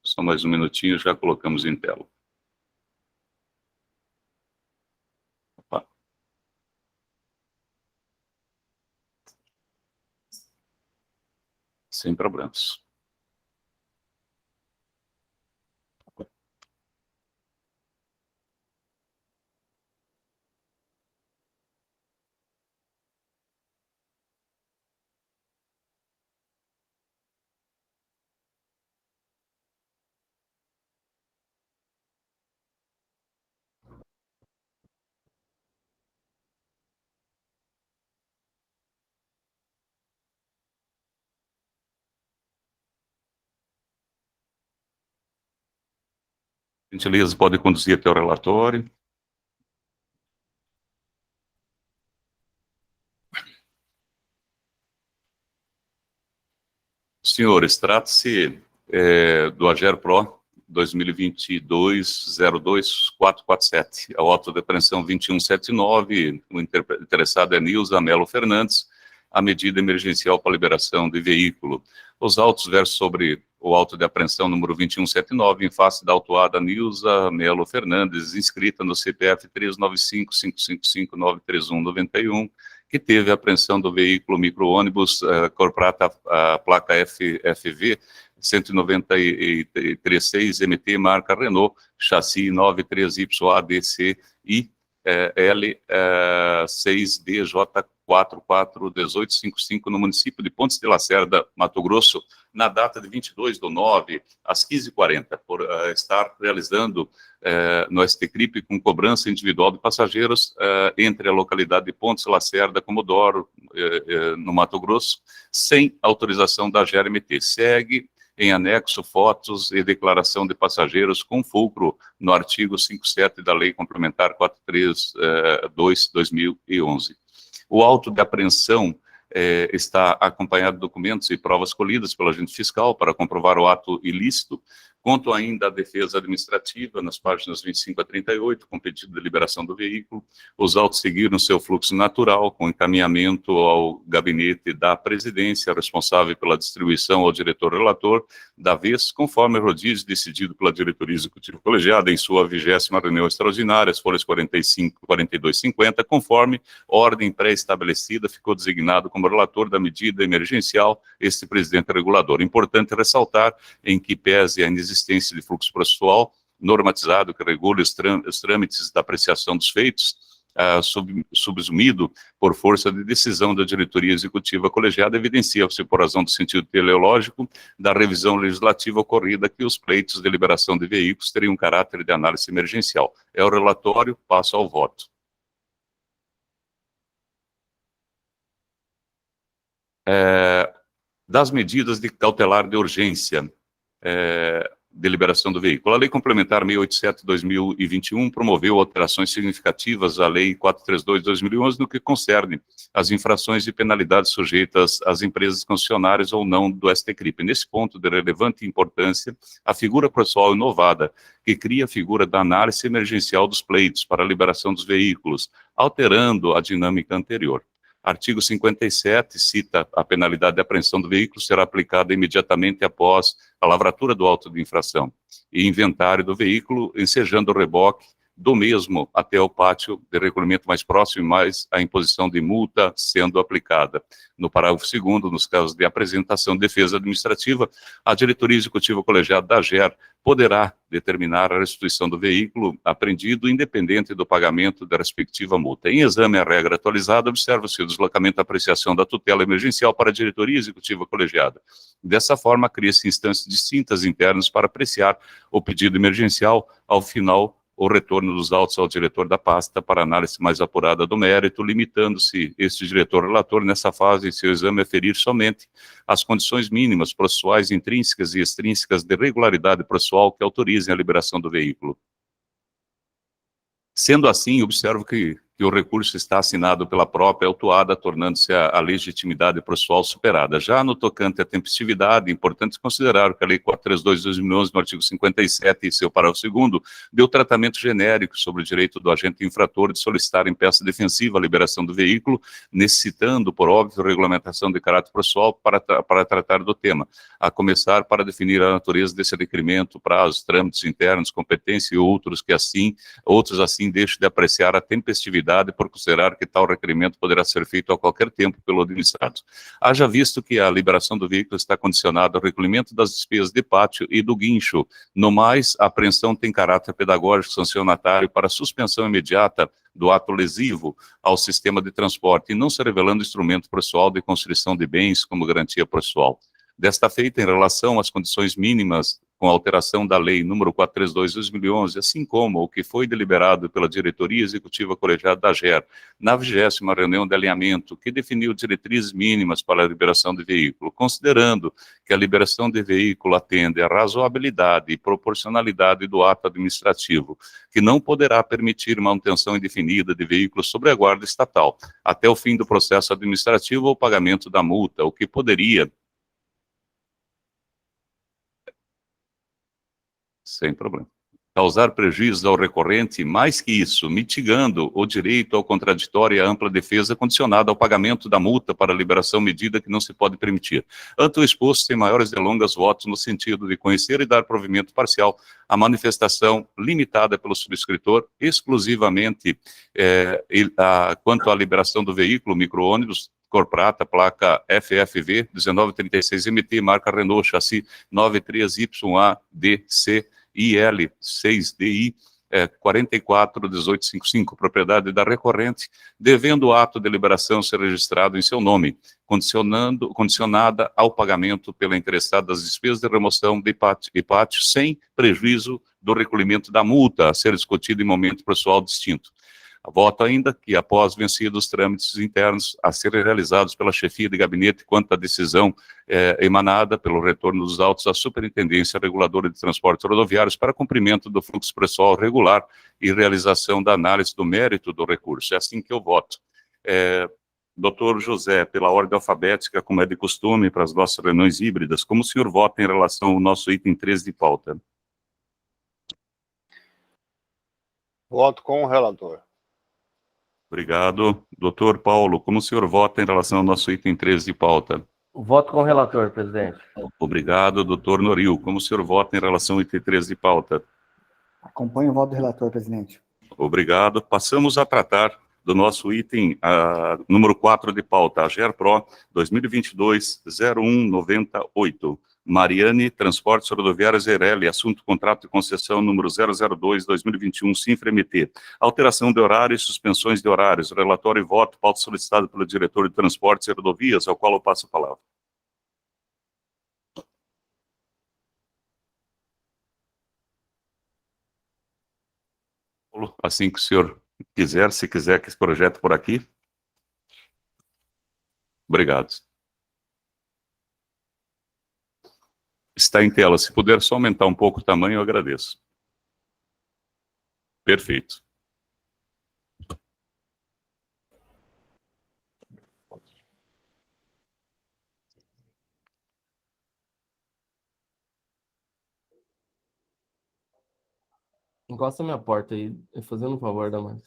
Só mais um minutinho, já colocamos em tela. Opa. Sem problemas. Gentileza, pode conduzir até o relatório. Senhores, trata-se do AGERPRO 2022-02447, a auto de apreensão 2179, o interessado é Nilza Melo Fernandes, a medida emergencial para liberação de veículo. Os autos versam sobre o auto de apreensão número 2179, em face da autuada Nilza Melo Fernandes, inscrita no CPF 395-555-93191, que teve a apreensão do veículo micro-ônibus cor prata, a placa FFV 193.6 MT, marca Renault, chassi 93YADC e L6DJ441855 no município de Pontes de Lacerda, Mato Grosso, na data de 22/9, às 15h40, por estar realizando no STCRIP com cobrança individual de passageiros entre a localidade de Pontes de Lacerda, Comodoro, no Mato Grosso, sem autorização da GERMT. Segue em anexo fotos e declaração de passageiros com fulcro no artigo 57 da Lei Complementar 432/2011. O auto de apreensão está acompanhado de documentos e provas colhidas pelo agente fiscal para comprovar o ato ilícito, quanto ainda à defesa administrativa, nas páginas 25 a 38, com pedido de liberação do veículo. Os autos seguiram seu fluxo natural, com encaminhamento ao gabinete da presidência, responsável pela distribuição ao diretor relator, da vez, conforme o rodízio decidido pela diretoria executiva colegiada em sua 20ª reunião extraordinária, as folhas 45 e 42/50, conforme ordem pré-estabelecida, ficou designado como relator da medida emergencial este presidente regulador. Importante ressaltar, em que pese a inexistência de fluxo processual normatizado que regule os trâmites da apreciação dos feitos, subsumido por força de decisão da diretoria executiva colegiada, evidencia-se por razão do sentido teleológico da revisão legislativa ocorrida que os pleitos de liberação de veículos teriam caráter de análise emergencial. É o relatório, passo ao voto. Das medidas de cautelar de urgência, de liberação do veículo. A Lei Complementar 687/2021 promoveu alterações significativas à Lei 432/2011 no que concerne às infrações e penalidades sujeitas às empresas concessionárias ou não do STCRIP. Nesse ponto de relevante importância, a figura processual inovada, que cria a figura da análise emergencial dos pleitos para a liberação dos veículos, alterando a dinâmica anterior. Artigo 57 cita a penalidade de apreensão do veículo será aplicada imediatamente após a lavratura do auto de infração e inventário do veículo, ensejando o reboque do mesmo até o pátio de recolhimento mais próximo, mais a imposição de multa sendo aplicada. No parágrafo 2º, nos casos de apresentação de defesa administrativa, a diretoria executiva colegiada da AGER poderá determinar a restituição do veículo apreendido independente do pagamento da respectiva multa. Em exame à regra atualizada, observa-se o deslocamento da apreciação da tutela emergencial para a diretoria executiva colegiada. Dessa forma, cria-se instâncias distintas internas para apreciar o pedido emergencial, ao final o retorno dos autos ao diretor da pasta para análise mais apurada do mérito, limitando-se este diretor relator nessa fase em seu exame a ferir somente as condições mínimas processuais intrínsecas e extrínsecas de regularidade processual que autorizem a liberação do veículo. Sendo assim, observo que o recurso está assinado pela própria autuada, tornando-se a legitimidade processual superada. Já no tocante à tempestividade, é importante considerar que a Lei 432/2011, no artigo 57, e seu parágrafo 2º, deu tratamento genérico sobre o direito do agente infrator de solicitar em peça defensiva a liberação do veículo, necessitando, por óbvio, regulamentação de caráter processual para tratar do tema, a começar para definir a natureza desse requerimento, prazos, trâmites internos, competência e outros assim deixem de apreciar a tempestividade por considerar que tal requerimento poderá ser feito a qualquer tempo pelo administrado. Haja visto que a liberação do veículo está condicionada ao recolhimento das despesas de pátio e do guincho. No mais, a apreensão tem caráter pedagógico sancionatário para suspensão imediata do ato lesivo ao sistema de transporte e não se revelando instrumento processual de constrição de bens como garantia processual. Desta feita, em relação às condições mínimas com a alteração da Lei nº 432/2011, assim como o que foi deliberado pela Diretoria Executiva Colegiada da AGER, na 20ª reunião de alinhamento, que definiu diretrizes mínimas para a liberação de veículo, considerando que a liberação de veículo atende à razoabilidade e proporcionalidade do ato administrativo, que não poderá permitir manutenção indefinida de veículos sob a guarda estatal, até o fim do processo administrativo ou pagamento da multa, o que poderia, sem problema, causar prejuízo ao recorrente, mais que isso, mitigando o direito ao contraditório e à ampla defesa condicionada ao pagamento da multa para liberação medida que não se pode permitir. Ante o exposto, sem maiores delongas, votos no sentido de conhecer e dar provimento parcial à manifestação limitada pelo subscritor, exclusivamente quanto à liberação do veículo micro-ônibus, cor prata, placa FFV 1936MT, marca Renault, chassi 93YADC, IL6DI 441855, propriedade da recorrente, devendo o ato de liberação ser registrado em seu nome, condicionada ao pagamento pela interessada das despesas de remoção de pátio, sem prejuízo do recolhimento da multa, a ser discutido em momento processual distinto. Voto ainda que, após vencidos os trâmites internos a serem realizados pela chefia de gabinete quanto à decisão emanada pelo retorno dos autos à Superintendência Reguladora de Transportes Rodoviários para cumprimento do fluxo processual regular e realização da análise do mérito do recurso. É assim que eu voto. Doutor José, pela ordem alfabética, como é de costume para as nossas reuniões híbridas, como o senhor vota em relação ao nosso item 13 de pauta? Voto com o relator. Obrigado. Doutor Paulo, como o senhor vota em relação ao nosso item 13 de pauta? Voto com o relator, presidente. Obrigado. Doutor Noril, como o senhor vota em relação ao item 13 de pauta? Acompanho o voto do relator, presidente. Obrigado. Passamos a tratar do nosso item número 4 de pauta, a GERPRO 2022-0198. Mariane, Transportes Rodoviários Eireli, assunto contrato de concessão número 002-2021, Sinfra-MT. Alteração de horário e suspensões de horários. Relatório e voto, pauta solicitada pelo diretor de Transportes e Rodovias, ao qual eu passo a palavra. Assim que o senhor quiser, se quiser que esse projeto por aqui. Obrigado. Está em tela. Se puder só aumentar um pouco o tamanho, eu agradeço. Perfeito. Encosta minha porta aí, fazendo um favor da mais.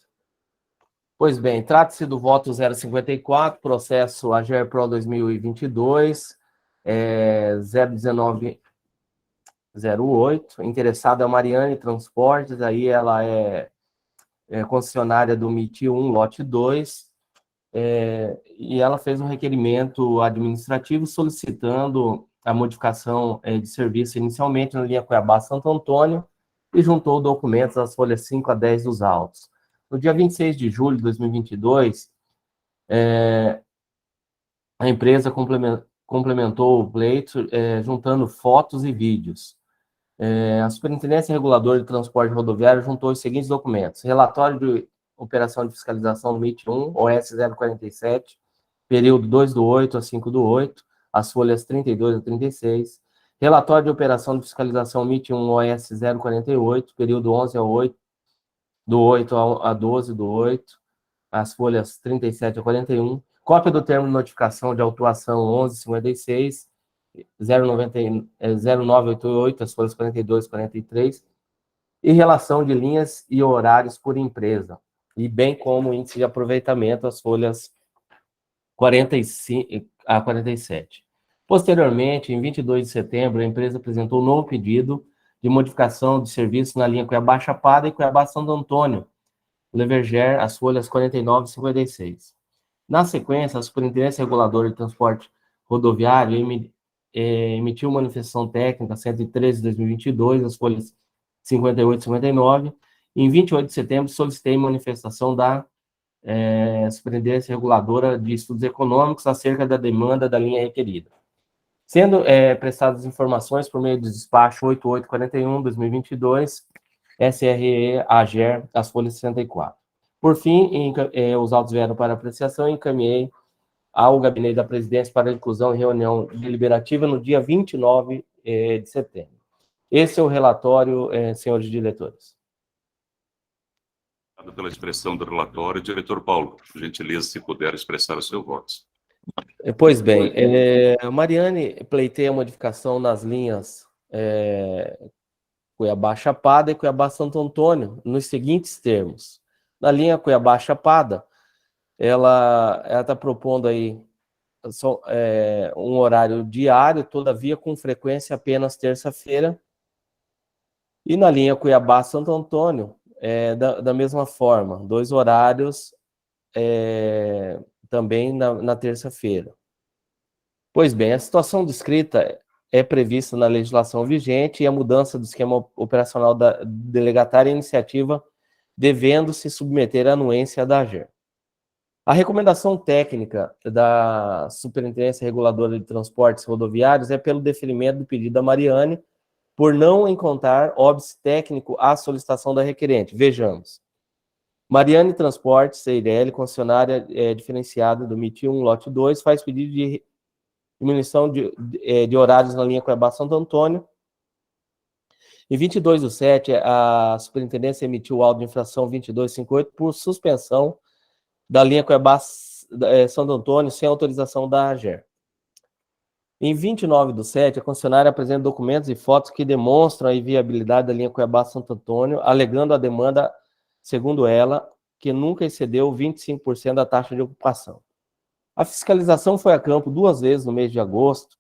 Pois bem, trata-se do voto 054, processo AGERPRO 2022, 01908, interessada é a Mariane Transportes, aí ela é concessionária do MIT 1, lote 2, e ela fez um requerimento administrativo solicitando a modificação de serviço inicialmente na linha Cuiabá-Santo Antônio e juntou documentos das folhas 5 a 10 dos autos. No dia 26 de julho de 2022, a empresa complementou o pleito juntando fotos e vídeos. A Superintendência Reguladora de Transporte Rodoviário juntou os seguintes documentos: relatório de operação de fiscalização do MIT 1, OS 047, período 2/8 a 5/8, as folhas 32 a 36, relatório de operação de fiscalização MIT 1, OS 048, período 11/8, do 8 a 12/8, as folhas 37 a 41, cópia do termo de notificação de autuação 1156, 0988, as folhas 42 e 43, e relação de linhas e horários por empresa, e bem como índice de aproveitamento, as folhas 45 a 47. Posteriormente, em 22 de setembro, a empresa apresentou um novo pedido de modificação de serviço na linha Cuiabá-Chapada e Cuiabá-Santo Antônio, Leverger, as folhas 49 e 56. Na sequência, a Superintendência Reguladora de Transporte Rodoviário emitiu manifestação técnica 113 de 2022, as folhas 58 e 59. Em 28 de setembro, solicitei manifestação da Superintendência Reguladora de Estudos Econômicos acerca da demanda da linha requerida. Sendo prestadas informações por meio do despacho 8841/2022, SRE AGER, as folhas 64. Por fim, os autos vieram para apreciação e encaminhei ao gabinete da presidência para inclusão em reunião deliberativa no dia 29 de setembro. Esse é o relatório, senhores diretores. Obrigado pela expressão do relatório. Diretor Paulo, por gentileza, se puder expressar o seu voto. Pois bem, a Mariane pleiteia a modificação nas linhas Cuiabá-Chapada e Cuiabá-Santo Antônio, nos seguintes termos. Na linha Cuiabá-Chapada, ela está propondo aí um horário diário, todavia com frequência apenas terça-feira. E na linha Cuiabá-Santo Antônio, da mesma forma, 2 horários também na terça-feira. Pois bem, a situação descrita é prevista na legislação vigente e a mudança do esquema operacional da delegatária iniciativa devendo se submeter à anuência da AGER. A recomendação técnica da Superintendência Reguladora de Transportes Rodoviários é pelo deferimento do pedido da Mariane por não encontrar óbice técnico à solicitação da requerente. Vejamos. Mariane Transportes, CIRL, concessionária diferenciada do MIT 1, lote 2, faz pedido de diminuição de horários na linha Cuiabá-Santo Antônio. Em 22/7, a Superintendência emitiu o auto de infração 2258 por suspensão da linha Cuiabá-Santo Antônio sem autorização da AGER. Em 29/7, a concessionária apresenta documentos e fotos que demonstram a inviabilidade da linha Cuiabá-Santo Antônio, alegando a demanda, segundo ela, que nunca excedeu 25% da taxa de ocupação. A fiscalização foi a campo 2 vezes no mês de agosto,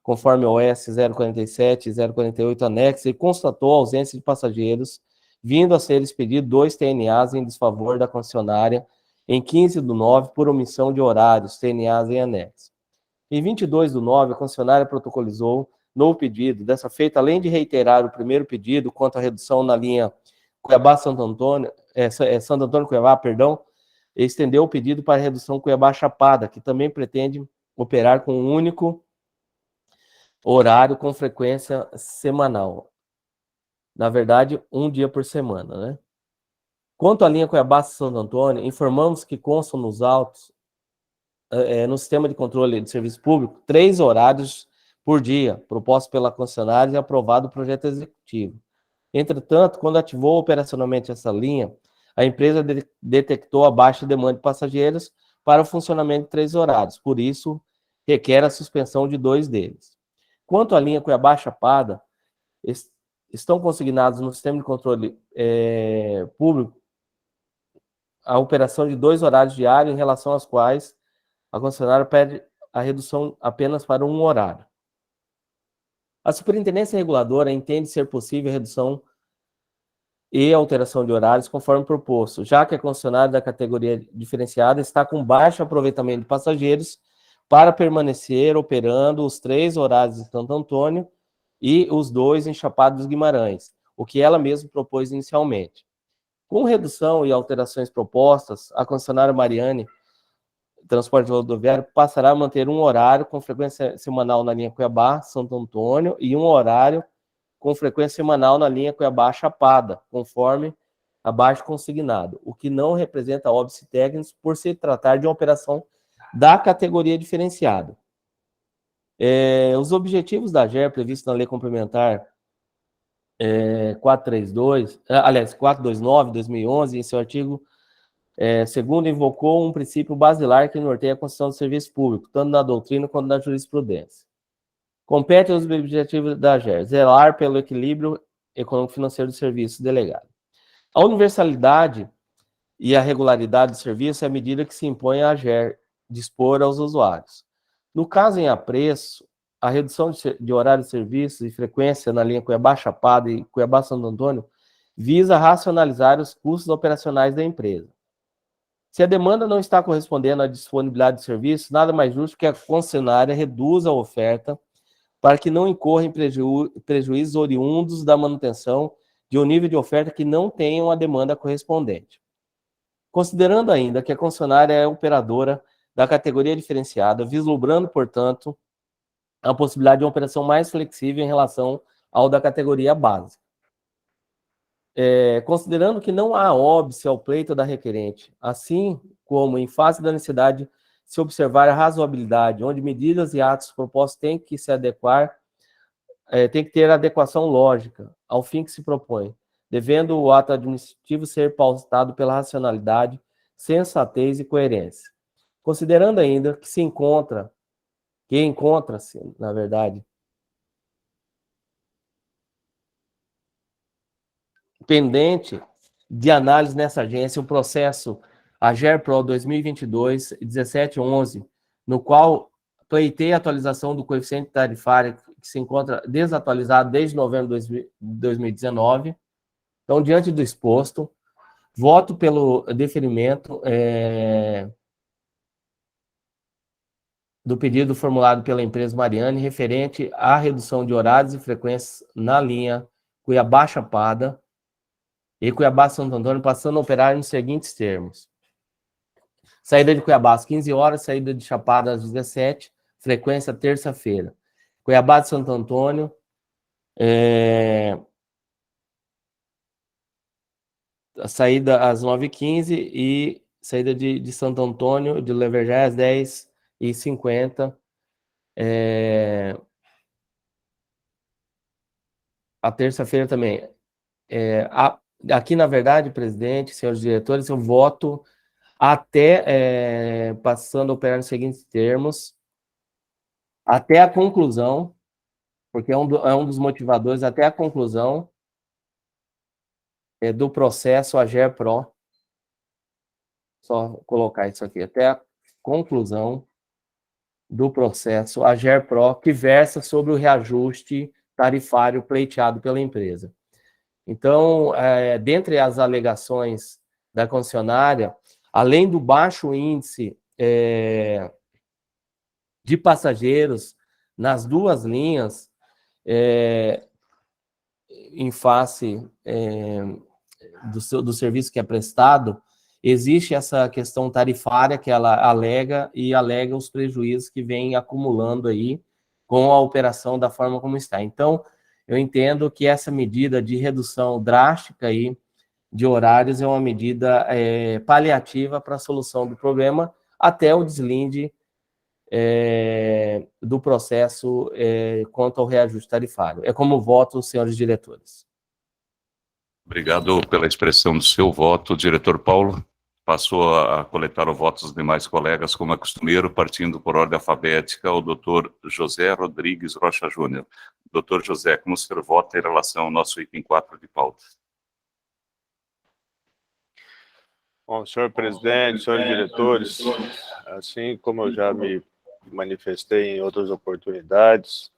conforme o OS 047 e 048 anexo, e constatou a ausência de passageiros, vindo a ser expedido 2 TNAs em desfavor da concessionária em 15/9 por omissão de horários, TNAs em anexo. Em 22/9, a concessionária protocolizou novo pedido, dessa feita, além de reiterar o primeiro pedido quanto à redução na linha Cuiabá-Santo Antônio, Santo Antônio-Cuiabá, perdão, estendeu o pedido para a redução Cuiabá-Chapada, que também pretende operar com um único horário com frequência semanal. Na verdade, um dia por semana, né? Quanto à linha Cuiabá-Santo Antônio, informamos que constam nos autos, no sistema de controle de serviço público, 3 horários por dia, proposto pela concessionária e aprovado o projeto executivo. Entretanto, quando ativou operacionalmente essa linha, a empresa detectou a baixa demanda de passageiros para o funcionamento de 3 horários, por isso, requer a suspensão de 2 deles. Quanto à linha Cuiabá-Chapada, estão consignados no sistema de controle público a operação de 2 horários diários, em relação aos quais a concessionária pede a redução apenas para 1 horário. A Superintendência Reguladora entende ser possível a redução e alteração de horários conforme proposto, já que a concessionária da categoria diferenciada está com baixo aproveitamento de passageiros para permanecer operando os 3 horários em Santo Antônio e os 2 em Chapada dos Guimarães, o que ela mesma propôs inicialmente. Com redução e alterações propostas, a concessionária Mariane Transporte Rodoviário passará a manter um horário com frequência semanal na linha Cuiabá-Santo Antônio e um horário com frequência semanal na linha Cuiabá-Chapada, conforme abaixo consignado, o que não representa óbice técnico por se tratar de uma operação da categoria diferenciada. Os objetivos da AGER previstos na Lei Complementar 429/2011, em seu artigo segundo, invocou um princípio basilar que norteia a concessão de serviço público, tanto na doutrina quanto na jurisprudência. Compete aos objetivos da AGER zelar pelo equilíbrio econômico-financeiro do serviço delegado. A universalidade e a regularidade do serviço é a medida que se impõe à AGER dispor aos usuários. No caso em apreço, a redução de horário de serviços e frequência na linha Cuiabá-Chapada e Cuiabá-Santo Antônio visa racionalizar os custos operacionais da empresa. Se a demanda não está correspondendo à disponibilidade de serviços, nada mais justo que a concessionária reduza a oferta para que não incorra em prejuízos oriundos da manutenção de um nível de oferta que não tenham a demanda correspondente. Considerando ainda que a concessionária é operadora da categoria diferenciada, vislumbrando, portanto, a possibilidade de uma operação mais flexível em relação ao da categoria básica. Considerando que não há óbice ao pleito da requerente, assim como em face da necessidade se observar a razoabilidade, onde medidas e atos propostos têm que se adequar, tem que ter adequação lógica ao fim que se propõe, devendo o ato administrativo ser pautado pela racionalidade, sensatez e coerência. Considerando ainda que encontra-se, na verdade, pendente de análise nessa agência o processo AGERPRO 2022-1711, no qual pleiteia a atualização do coeficiente tarifário que se encontra desatualizado desde novembro de 2019. Então, diante do exposto, voto pelo deferimento do pedido formulado pela empresa Mariane referente à redução de horários e frequências na linha Cuiabá-Chapada e Cuiabá-Santo Antônio, passando a operar nos seguintes termos: saída de Cuiabá às 15 horas, saída de Chapada às 17, frequência terça-feira. Cuiabá de Santo Antônio, a saída às 9h15 e saída de Santo Antônio, de Levergé, às 10h50. A terça-feira também. Aqui, na verdade, presidente, senhores diretores, eu voto até, passando a operar nos seguintes termos, até a conclusão, porque é um dos motivadores, até a conclusão do processo AGERPRO, só colocar isso aqui, até a conclusão do processo AGERPRO, que versa sobre o reajuste tarifário pleiteado pela empresa. Então, dentre as alegações da concessionária, além do baixo índice de passageiros nas duas linhas, em face do serviço que é prestado, existe essa questão tarifária que ela alega os prejuízos que vem acumulando aí com a operação da forma como está. Então, eu entendo que essa medida de redução drástica aí de horários é uma medida paliativa para a solução do problema até o deslinde do processo quanto ao reajuste tarifário. É como voto, senhores diretores. Obrigado pela expressão do seu voto, diretor Paulo. Passou a coletar o voto dos demais colegas, como é costumeiro, partindo por ordem alfabética, o doutor José Rodrigues Rocha Júnior. Doutor José, como o senhor vota em relação ao nosso item 4 de pauta? Bom, senhor presidente, senhores diretores, assim como eu já me manifestei em outras oportunidades,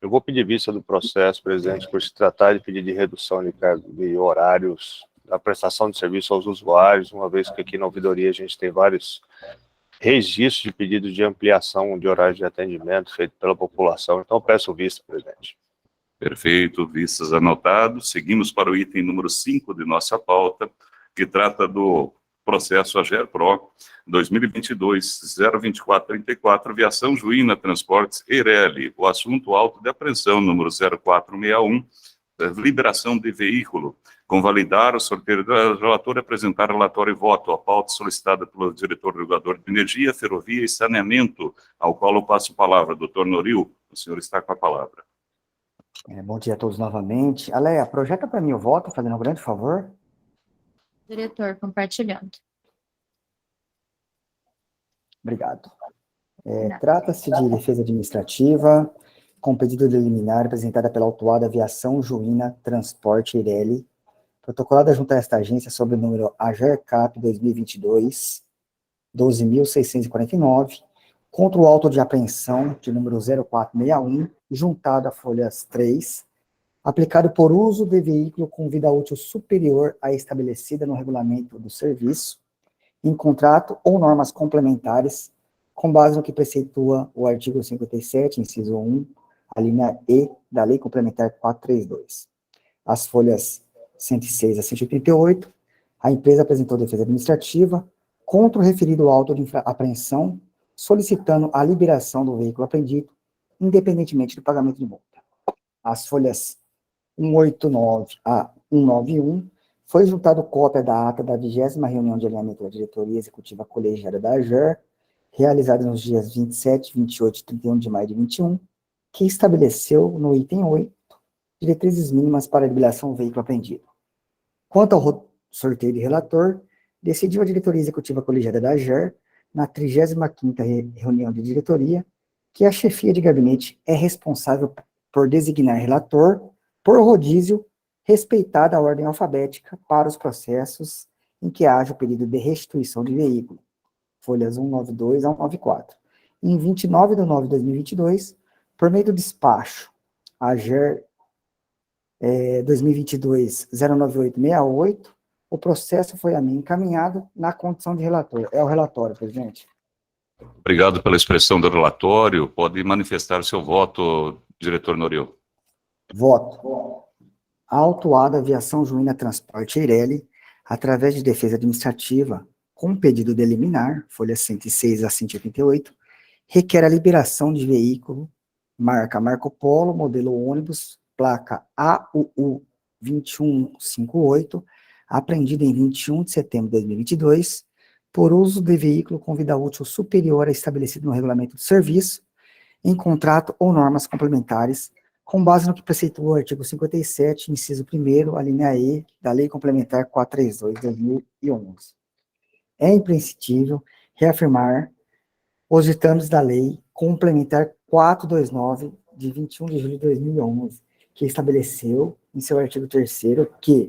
eu vou pedir vista do processo, presidente, por se tratar de pedido de redução de horários da prestação de serviço aos usuários, uma vez que aqui na ouvidoria a gente tem vários registros de pedidos de ampliação de horário de atendimento feito pela população. Então, peço vista, presidente. Perfeito, vistas anotados. Seguimos para o item número 5 de nossa pauta, que trata do processo AGERPRO 2022-02434, Viação Juína Transportes Eireli. O assunto auto de apreensão número 0461, liberação de veículo. Convalidar o sorteio do relator, apresentar relatório e voto. A pauta solicitada pelo diretor regulador de energia, ferrovia e saneamento, ao qual eu passo a palavra. Doutor Noril, o senhor está com a palavra. Bom dia a todos novamente. Aleia, projeta para mim o voto, fazendo um grande favor. Diretor, compartilhando. Obrigado. Trata-se de defesa administrativa, com pedido de liminar apresentada pela autuada Viação Juína Transporte Eireli, protocolada junto a esta agência sob o número AGERCAP 2022, 12.649, contra o auto de apreensão de número 0461, juntado a folhas 3, aplicado por uso de veículo com vida útil superior à estabelecida no regulamento do serviço, em contrato ou normas complementares, com base no que preceitua o artigo 57, inciso 1, a linha E da Lei Complementar 432. As folhas 106 a 188, a empresa apresentou defesa administrativa contra o referido auto de apreensão, solicitando a liberação do veículo apreendido independentemente do pagamento de multa. As folhas 189 a 191 foi juntado cópia da ata da 20ª reunião de alinhamento da diretoria executiva colegiada da AGER, realizada nos dias 27, 28 e 31 de maio de 21, que estabeleceu, no item 8, diretrizes mínimas para a liberação do veículo apreendido. Quanto ao sorteio de relator, decidiu a diretoria executiva colegiada da AGER, na 35ª reunião de diretoria, que a chefia de gabinete é responsável por designar relator por rodízio, respeitada a ordem alfabética para os processos em que haja o pedido de restituição de veículo, folhas 192 a 194. Em 29 de nove de 2022, por meio do despacho AGER 2022-09868, o processo foi a mim encaminhado na condição de relator. É o relatório, presidente. Obrigado pela expressão do relatório. Pode manifestar seu voto, diretor Norio. Voto. A autuada Aviação Juína Transporte Eireli, através de defesa administrativa, com pedido de liminar, folhas 106 a 188, requer a liberação de veículo, marca Marco Polo, modelo ônibus, placa AUU 2158, apreendido em 21 de setembro de 2022, por uso de veículo com vida útil superior a estabelecido no regulamento de serviço, em contrato ou normas complementares, com base no que preceitua o artigo 57, inciso 1º, a linha E, da Lei Complementar 432 de 2011. É imprescindível reafirmar os ditames da Lei Complementar 429, de 21 de julho de 2011, que estabeleceu, em seu artigo 3º, que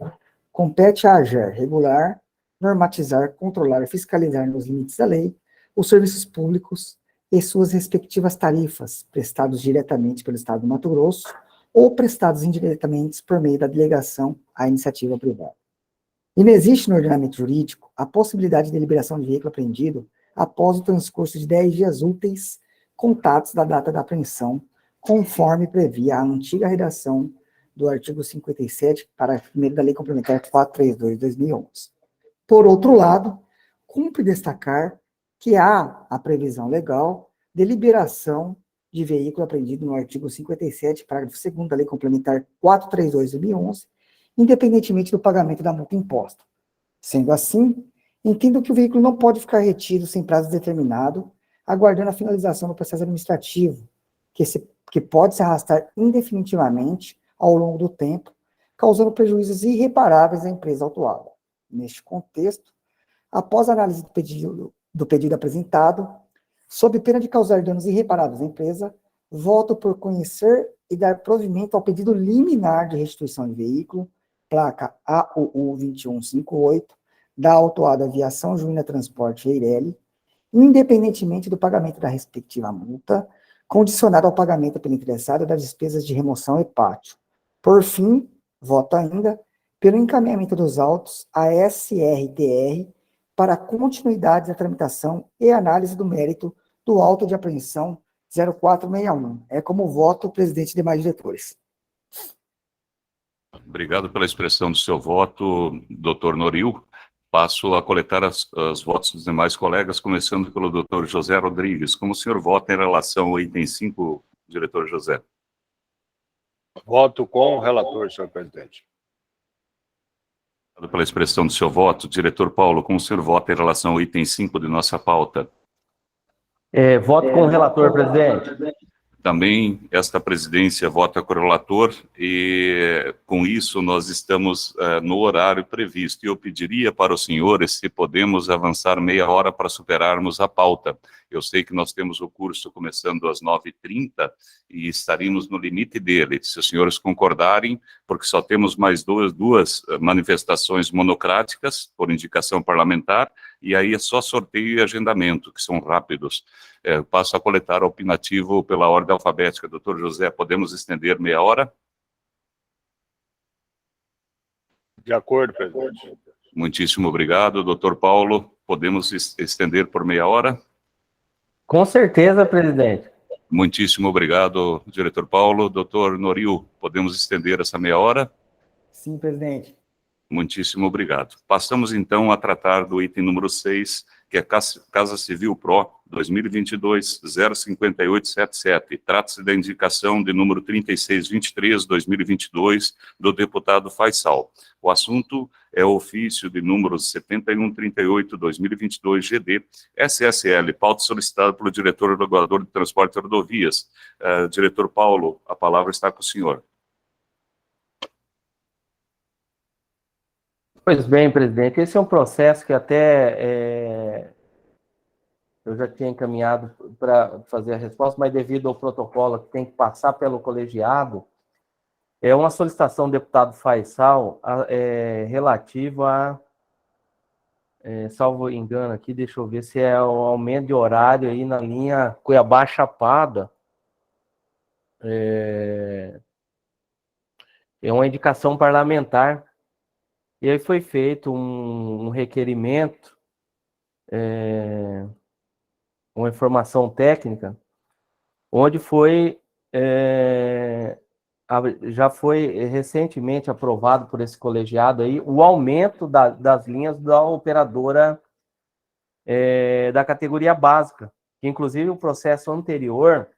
compete à AGER regular, normatizar, controlar e fiscalizar nos limites da lei os serviços públicos e suas respectivas tarifas, prestados diretamente pelo Estado do Mato Grosso ou prestados indiretamente por meio da delegação à iniciativa privada. Inexiste no ordenamento jurídico a possibilidade de liberação de veículo apreendido após o transcurso de 10 dias úteis contados da data da apreensão, conforme previa a antiga redação do artigo 57, parágrafo 1º da Lei Complementar 432 de 2011. Por outro lado, cumpre destacar que há a previsão legal de liberação de veículo apreendido no artigo 57, parágrafo 2º da Lei Complementar 432 de 2011, independentemente do pagamento da multa imposta. Sendo assim, entendo que o veículo não pode ficar retido sem prazo determinado, aguardando a finalização do processo administrativo, que pode se arrastar indefinitivamente ao longo do tempo, causando prejuízos irreparáveis à empresa autuada. Neste contexto, após a análise do pedido apresentado, sob pena de causar danos irreparáveis à empresa, voto por conhecer e dar provimento ao pedido liminar de restituição de veículo, placa AUU 2158, da autuada Aviação Juína Transporte Eireli, independentemente do pagamento da respectiva multa, condicionado ao pagamento pelo interessado das despesas de remoção e pátio. Por fim, voto ainda pelo encaminhamento dos autos à SRTR para a continuidade da tramitação e análise do mérito do auto de apreensão 0461. É como voto, presidente e demais diretores. Obrigado pela expressão do seu voto, doutor Norio. Passo a coletar os votos dos demais colegas, começando pelo doutor José Rodrigues. Como o senhor vota em relação ao item 5, diretor José? Voto com o relator, senhor presidente. Obrigado pela expressão do seu voto. Diretor Paulo, como o senhor vota em relação ao item 5 de nossa pauta? Voto com o relator, presidente. Também esta presidência vota com o relator e, com isso, nós estamos no horário previsto. E eu pediria para os senhores se podemos avançar meia hora para superarmos a pauta. Eu sei que nós temos o curso começando às 9h30 e estaríamos no limite dele. Se os senhores concordarem, porque só temos mais duas manifestações monocráticas, por indicação parlamentar, e aí é só sorteio e agendamento, que são rápidos. Passo a coletar o opinativo pela ordem alfabética. Doutor José, podemos estender meia hora? De acordo, presidente. Muitíssimo obrigado. Doutor Paulo, podemos estender por meia hora? Com certeza, presidente. Muitíssimo obrigado, diretor Paulo. Doutor Norio, podemos estender essa meia hora? Sim, presidente. Muitíssimo obrigado. Passamos, então, a tratar do item número 6, que é Casa Civil Pro 2022-05877. Trata-se da indicação de número 3623-2022 do deputado Faisal. O assunto é o ofício de número 7138-2022 GD, SSL, pauta solicitada pelo diretor regulador de transporte e rodovias. Diretor Paulo, a palavra está com o senhor. Pois bem, presidente, esse é um processo que até eu já tinha encaminhado para fazer a resposta, mas devido ao protocolo que tem que passar pelo colegiado, é uma solicitação do deputado Faisal relativa a, salvo engano aqui, deixa eu ver se é o aumento de horário aí na linha Cuiabá-Chapada. É uma indicação parlamentar. E aí foi feito um requerimento, uma informação técnica, onde já foi recentemente aprovado por esse colegiado aí o aumento das linhas da operadora da categoria básica, que inclusive o processo anterior,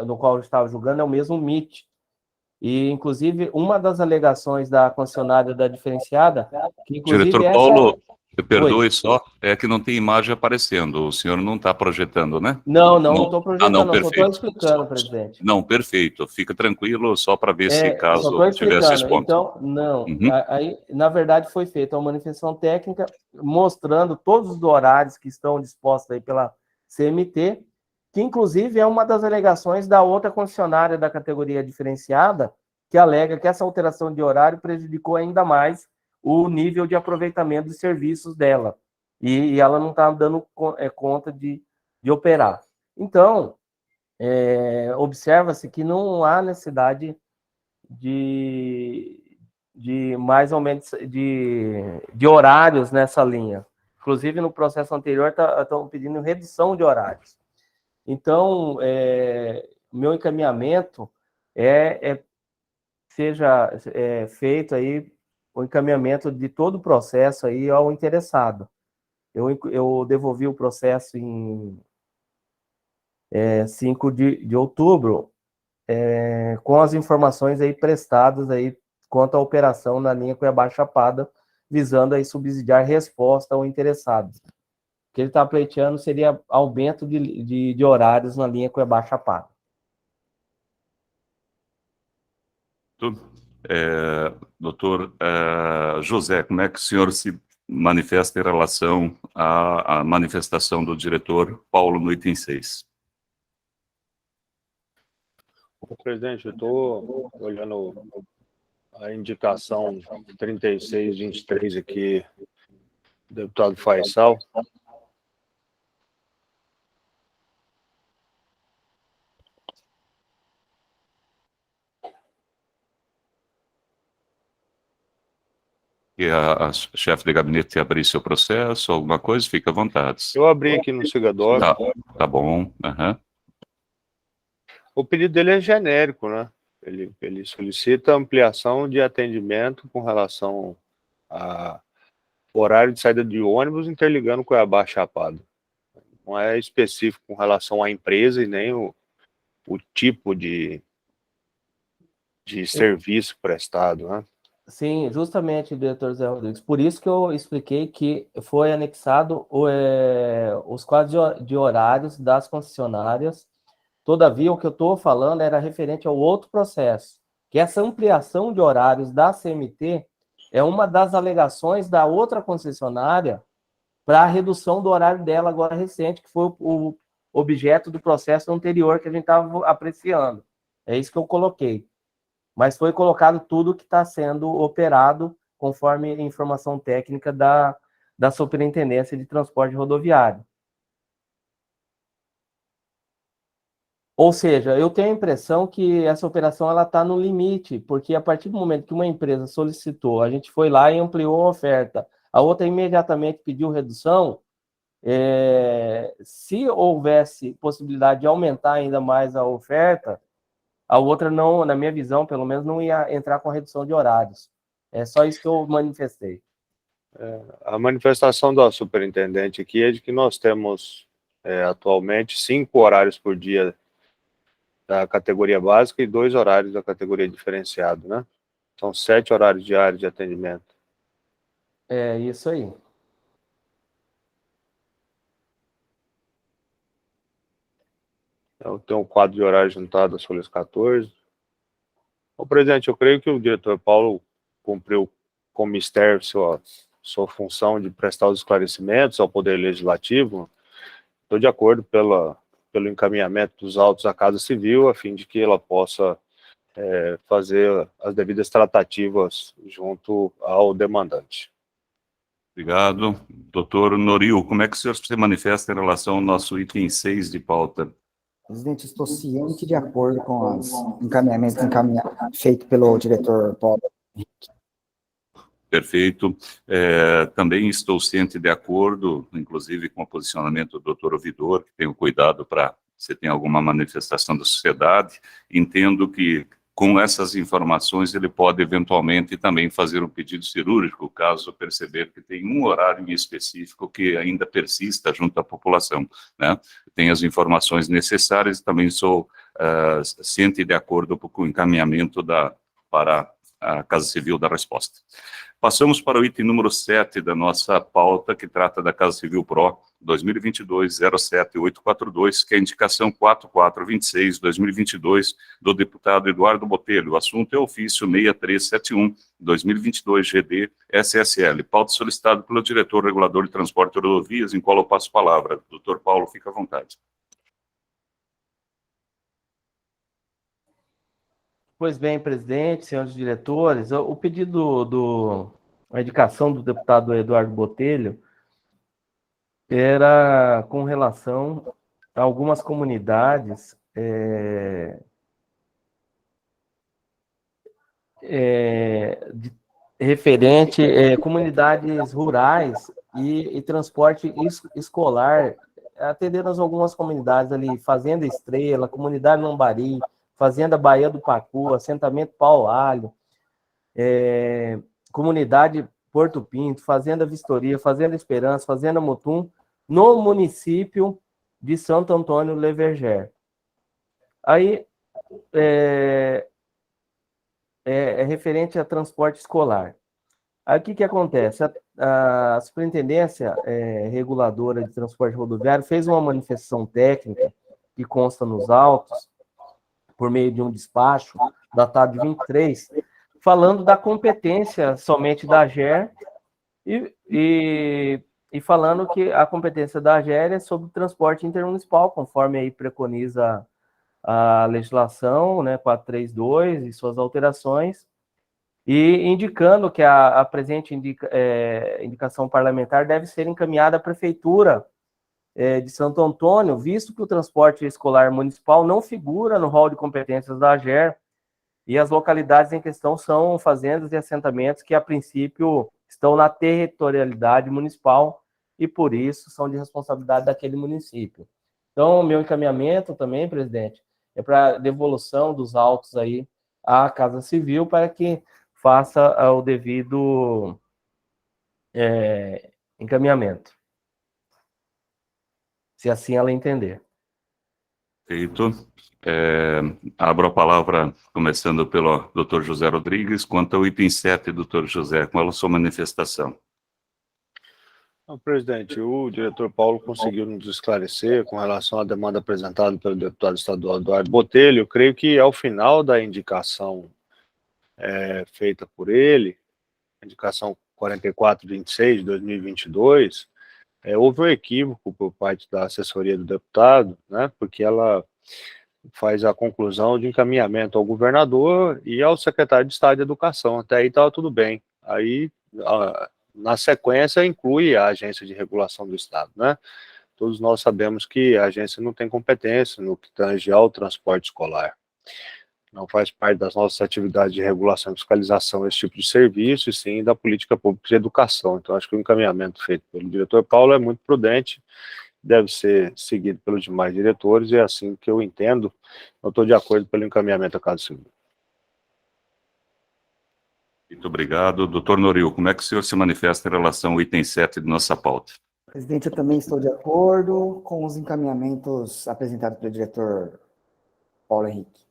no qual eu estava julgando, é o mesmo MIT. E, inclusive, uma das alegações da concessionária da diferenciada, que inclusive Diretor Paulo, perdoe só, é que não tem imagem aparecendo. O senhor não está projetando, né? Não estou projetando, não, só estou perfeito. explicando, presidente. Não, perfeito. Fica tranquilo, só para ver se caso só estou tivesse esse explicando. ponto. Então, não. Aí, na verdade, foi feita uma manifestação técnica mostrando todos os horários que estão dispostos aí pela CMT, que inclusive é uma das alegações da outra concessionária da categoria diferenciada, que alega que essa alteração de horário prejudicou ainda mais o nível de aproveitamento dos serviços dela. E ela não está dando conta de operar. Então, observa-se que não há necessidade de mais ou menos de horários nessa linha. Inclusive, no processo anterior, estão pedindo redução de horários. Então, meu encaminhamento seja feito aí o encaminhamento de todo o processo aí ao interessado. Eu devolvi o processo em 5 de outubro, com as informações aí prestadas aí quanto à operação na linha Cuiabá-Chapada, visando aí subsidiar resposta ao interessado. O que ele está pleiteando seria aumento de horários na linha Cuiabá-Chapada. Doutor José, como é que o senhor se manifesta em relação à manifestação do diretor Paulo no item 6? Presidente, eu estou olhando a indicação 3623 aqui, do deputado Faisal. Que a chefe de gabinete abrir seu processo, alguma coisa, fica à vontade. Eu abri aqui no Segador. Tá bom. O pedido dele é genérico, né? Ele solicita ampliação de atendimento com relação a horário de saída de ônibus interligando Cuiabá-Chapada. Não é específico com relação à empresa e nem o tipo de serviço prestado, né? Sim, justamente, diretor Zé Rodrigues. Por isso que eu expliquei que foi anexado os quadros de horários das concessionárias. Todavia, o que eu estou falando era referente ao outro processo, que essa ampliação de horários da CMT é uma das alegações da outra concessionária para a redução do horário dela agora recente, que foi o objeto do processo anterior que a gente estava apreciando. É isso que eu coloquei. Mas foi colocado tudo que está sendo operado conforme informação técnica da Superintendência de Transporte Rodoviário. Ou seja, eu tenho a impressão que essa operação está no limite, porque a partir do momento que uma empresa solicitou, a gente foi lá e ampliou a oferta, a outra imediatamente pediu redução, se houvesse possibilidade de aumentar ainda mais a oferta, a outra não, na minha visão, pelo menos, não ia entrar com a redução de horários. É só isso que eu manifestei. A manifestação da superintendente aqui é de que nós temos atualmente 5 horários por dia da categoria básica e 2 horários da categoria diferenciado, né? São 7 horários diários de atendimento. É isso aí. Eu tenho um quadro de horário juntado às folhas 14. Ô, presidente, eu creio que o diretor Paulo cumpriu com mistério sua função de prestar os esclarecimentos ao Poder Legislativo. Estou de acordo pelo encaminhamento dos autos à Casa Civil, a fim de que ela possa fazer as devidas tratativas junto ao demandante. Obrigado. Doutor Noril, como é que o senhor se manifesta em relação ao nosso item 6 de pauta? Presidente, estou ciente de acordo com os encaminhamentos feitos pelo diretor Paulo. Perfeito. Também estou ciente de acordo, inclusive com o posicionamento do doutor ouvidor, que tenho cuidado para se tem alguma manifestação da sociedade. Entendo que com essas informações ele pode eventualmente também fazer um pedido cirúrgico, caso perceber que tem um horário em específico que ainda persista junto à população, né? Tem as informações necessárias e também sou ciente de acordo com o encaminhamento para a Casa Civil da resposta. Passamos para o item número 7 da nossa pauta, que trata da Casa Civil PRO 2022-07842, que é a indicação 4426-2022 do deputado Eduardo Botelho. O assunto é ofício 6371-2022 GD-SSL. Pauta solicitada pelo diretor regulador de transporte de rodovias, em qual eu passo a palavra. Doutor Paulo, fica à vontade. Pois bem, presidente, senhores diretores, o pedido a indicação do deputado Eduardo Botelho era com relação a algumas comunidades comunidades rurais e transporte escolar, atendendo algumas comunidades ali, Fazenda Estrela, Comunidade Lambari, Fazenda Baía do Pacu, Assentamento Pau Alho, Comunidade Porto Pinto, Fazenda Vistoria, Fazenda Esperança, Fazenda Mutum, no município de Santo Antônio Leverger. Aí, é referente a transporte escolar. Aí, o que acontece? A Superintendência Reguladora de Transporte Rodoviário fez uma manifestação técnica, que consta nos autos, por meio de um despacho, datado de 23, falando da competência somente da AGER e falando que a competência da AGER é sobre o transporte intermunicipal, conforme aí preconiza a legislação, né, 432 e suas alterações, e indicando que a presente indicação parlamentar deve ser encaminhada à Prefeitura de Santo Antônio, visto que o transporte escolar municipal não figura no rol de competências da AGER, e as localidades em questão são fazendas e assentamentos que, a princípio, estão na territorialidade municipal e, por isso, são de responsabilidade daquele município. Então, o meu encaminhamento também, presidente, é para devolução dos autos aí à Casa Civil para que faça o devido encaminhamento, se assim ela entender. Feito. Abro a palavra, começando pelo doutor José Rodrigues, quanto ao item 7, doutor José, qual a sua manifestação? Não, presidente, o diretor Paulo conseguiu nos esclarecer com relação à demanda apresentada pelo deputado estadual Eduardo Botelho. Eu creio que ao final da indicação feita por ele, a indicação 4426 de 2022, houve um equívoco por parte da assessoria do deputado, né, porque ela faz a conclusão de encaminhamento ao governador e ao secretário de Estado de Educação. Até aí estava tudo bem. Aí, na sequência, inclui a Agência de Regulação do Estado, né? Todos nós sabemos que a agência não tem competência no que tange ao transporte escolar. Não faz parte das nossas atividades de regulação e fiscalização esse tipo de serviço, e sim da política pública de educação. Então, acho que o encaminhamento feito pelo diretor Paulo é muito prudente, deve ser seguido pelos demais diretores, e é assim que eu entendo. Eu estou de acordo pelo encaminhamento à Casa Civil. Muito obrigado. Doutor Noril, como é que o senhor se manifesta em relação ao item 7 de nossa pauta? Presidente, eu também estou de acordo com os encaminhamentos apresentados pelo diretor Paulo Henrique.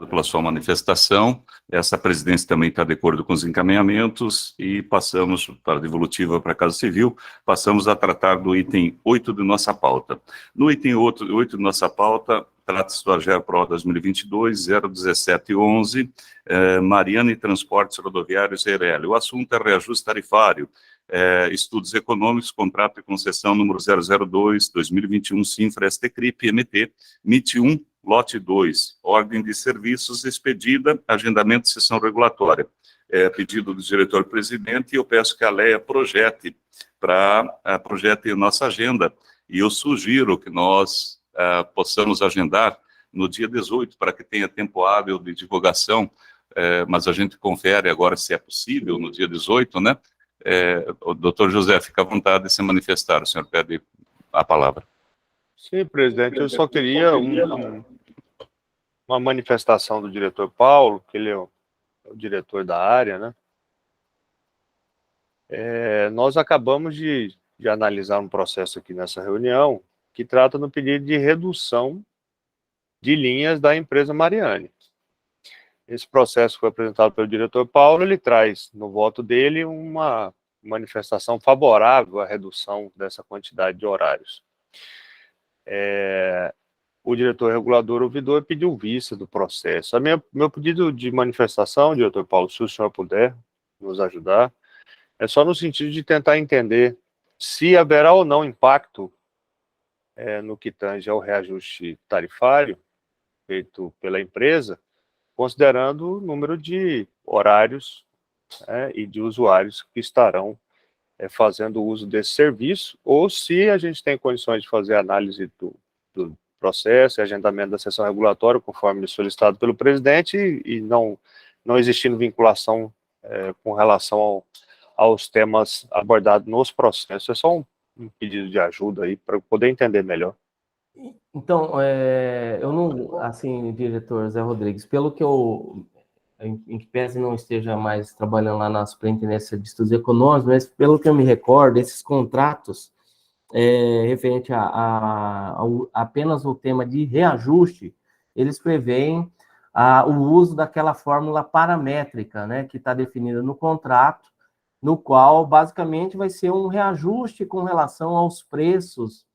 Pela sua manifestação. Essa presidência também está de acordo com os encaminhamentos e passamos para a devolutiva para a Casa Civil, passamos a tratar do item 8 de nossa pauta. No item 8 de nossa pauta, trata-se do AGER PRO 2022-01711, Mariana e Transportes Rodoviários EIRELI. O assunto é reajuste tarifário, estudos econômicos, contrato e concessão número 002-2021, Sinfra STCRIP, MT, MIT 1, lote 2, ordem de serviços expedida, agendamento de sessão regulatória. Pedido do diretor-presidente, e eu peço que a Leia projete nossa agenda, e eu sugiro que nós possamos agendar no dia 18, para que tenha tempo hábil de divulgação, mas a gente confere agora se é possível no dia 18, né? O doutor José, fica à vontade de se manifestar, o senhor pede a palavra. Sim, presidente, eu só queria uma manifestação do diretor Paulo, que ele é o diretor da área, né? Nós acabamos de analisar um processo aqui nessa reunião que trata no pedido de redução de linhas da empresa Mariane. Esse processo foi apresentado pelo diretor Paulo, ele traz no voto dele uma manifestação favorável à redução dessa quantidade de horários. O diretor regulador ouvidor pediu vista do processo. Meu pedido de manifestação, diretor Paulo, se o senhor puder nos ajudar, é só no sentido de tentar entender se haverá ou não impacto no que tange ao reajuste tarifário feito pela empresa, considerando o número de horários e de usuários que estarão fazendo uso desse serviço, ou se a gente tem condições de fazer análise do processo e agendamento da sessão regulatória, conforme solicitado pelo presidente, e não existindo vinculação com relação aos temas abordados nos processos. É só um pedido de ajuda aí, para poder entender melhor. Então, eu não, assim, diretor Zé Rodrigues, pelo que eu, em que pese não esteja mais trabalhando lá na Superintendência de Estudos Econômicos, mas pelo que eu me recordo, esses contratos referente a apenas o tema de reajuste, eles preveem o uso daquela fórmula paramétrica, né, que está definida no contrato, no qual, basicamente, vai ser um reajuste com relação aos preços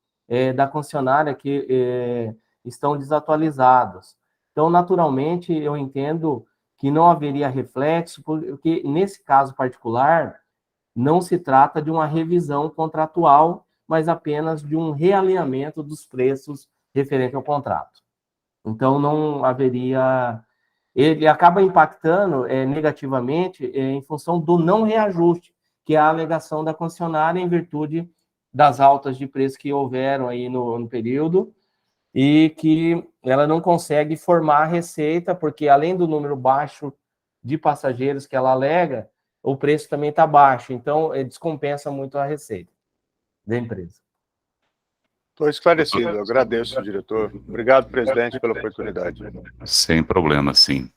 da concessionária que estão desatualizados. Então, naturalmente, eu entendo que não haveria reflexo, porque, nesse caso particular, não se trata de uma revisão contratual, mas apenas de um realinhamento dos preços referente ao contrato. Então, não haveria... Ele acaba impactando negativamente em função do não reajuste, que é a alegação da concessionária em virtude das altas de preço que houveram aí no período, e que ela não consegue formar a receita, porque além do número baixo de passageiros que ela alega, o preço também está baixo, então descompensa muito a receita da empresa. Estou esclarecido, eu agradeço, diretor. Obrigado, presidente, pela oportunidade. Sem problema, sim.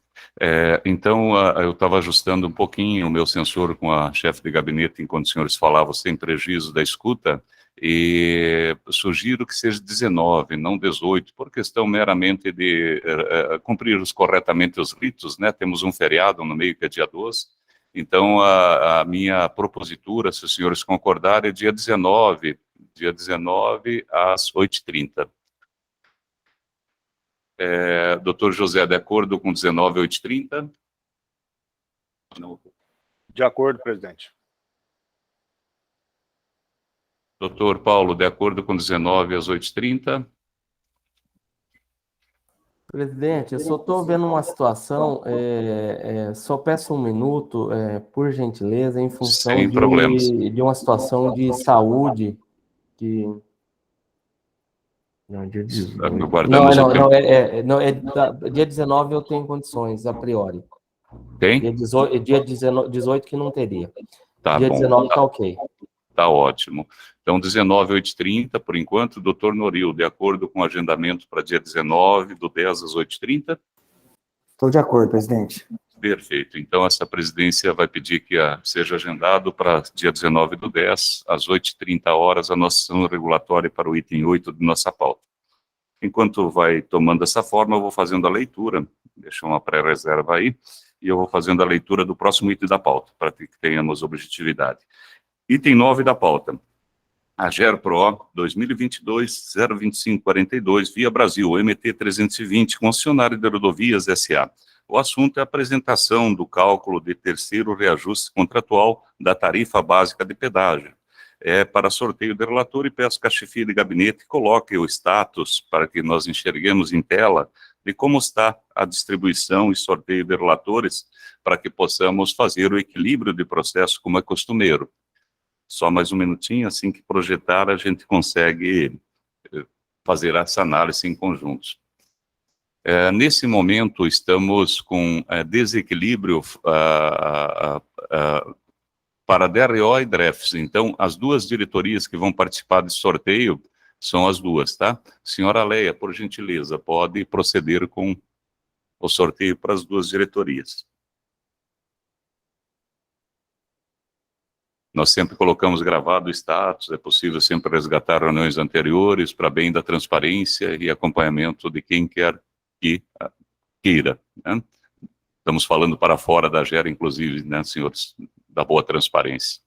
Então, eu estava ajustando um pouquinho o meu sensor com a chefe de gabinete, enquanto os senhores falavam, sem prejuízo da escuta, e sugiro que seja 19, não 18, por questão meramente de cumprirmos corretamente os ritos, né? Temos um feriado no meio, que é dia 12, então a minha propositura, se os senhores concordarem, é dia 19 às 8h30. Doutor José, de acordo com 19 às 8h30? Não. De acordo, presidente. Doutor Paulo, de acordo com 19 às 8h30? Presidente, eu só estou vendo uma situação, só peço um minuto, por gentileza, em função Sem problemas. de uma situação de saúde que... Não, dia 18. Dia 19 eu tenho condições, a priori. Tem? Dia 18 que não teria. Tá dia bom. 19 tá ok. Tá ótimo. Então, 19 às 8h30, por enquanto, doutor Noril, de acordo com o agendamento para dia 19, do 10 às 8h30? Estou de acordo, presidente. Perfeito. Então, essa presidência vai pedir que seja agendado para dia 19/10, às 8h30, a nossa sessão regulatória para o item 8 de nossa pauta. Enquanto vai tomando essa forma, eu vou fazendo a leitura, deixa uma pré-reserva aí, e eu vou fazendo a leitura do próximo item da pauta, para que tenhamos objetividade. Item 9 da pauta. A GERPRO 2022-02542, Via Brasil, MT 320, concessionária de rodovias S.A. O assunto é a apresentação do cálculo de terceiro reajuste contratual da tarifa básica de pedágio. É para sorteio de relator e peço que a chefia de gabinete coloque o status para que nós enxerguemos em tela de como está a distribuição e sorteio de relatores para que possamos fazer o equilíbrio de processo como é costumeiro. Só mais um minutinho, assim que projetar, a gente consegue fazer essa análise em conjunto. Nesse momento, estamos com desequilíbrio para DRO e DREFS. Então, as duas diretorias que vão participar desse sorteio são as duas, tá? Senhora Leia, por gentileza, pode proceder com o sorteio para as duas diretorias. Nós sempre colocamos gravado o status, é possível sempre resgatar reuniões anteriores para bem da transparência e acompanhamento de quem quer que queira, né? Estamos falando para fora da GER, inclusive, né, senhores, da boa transparência.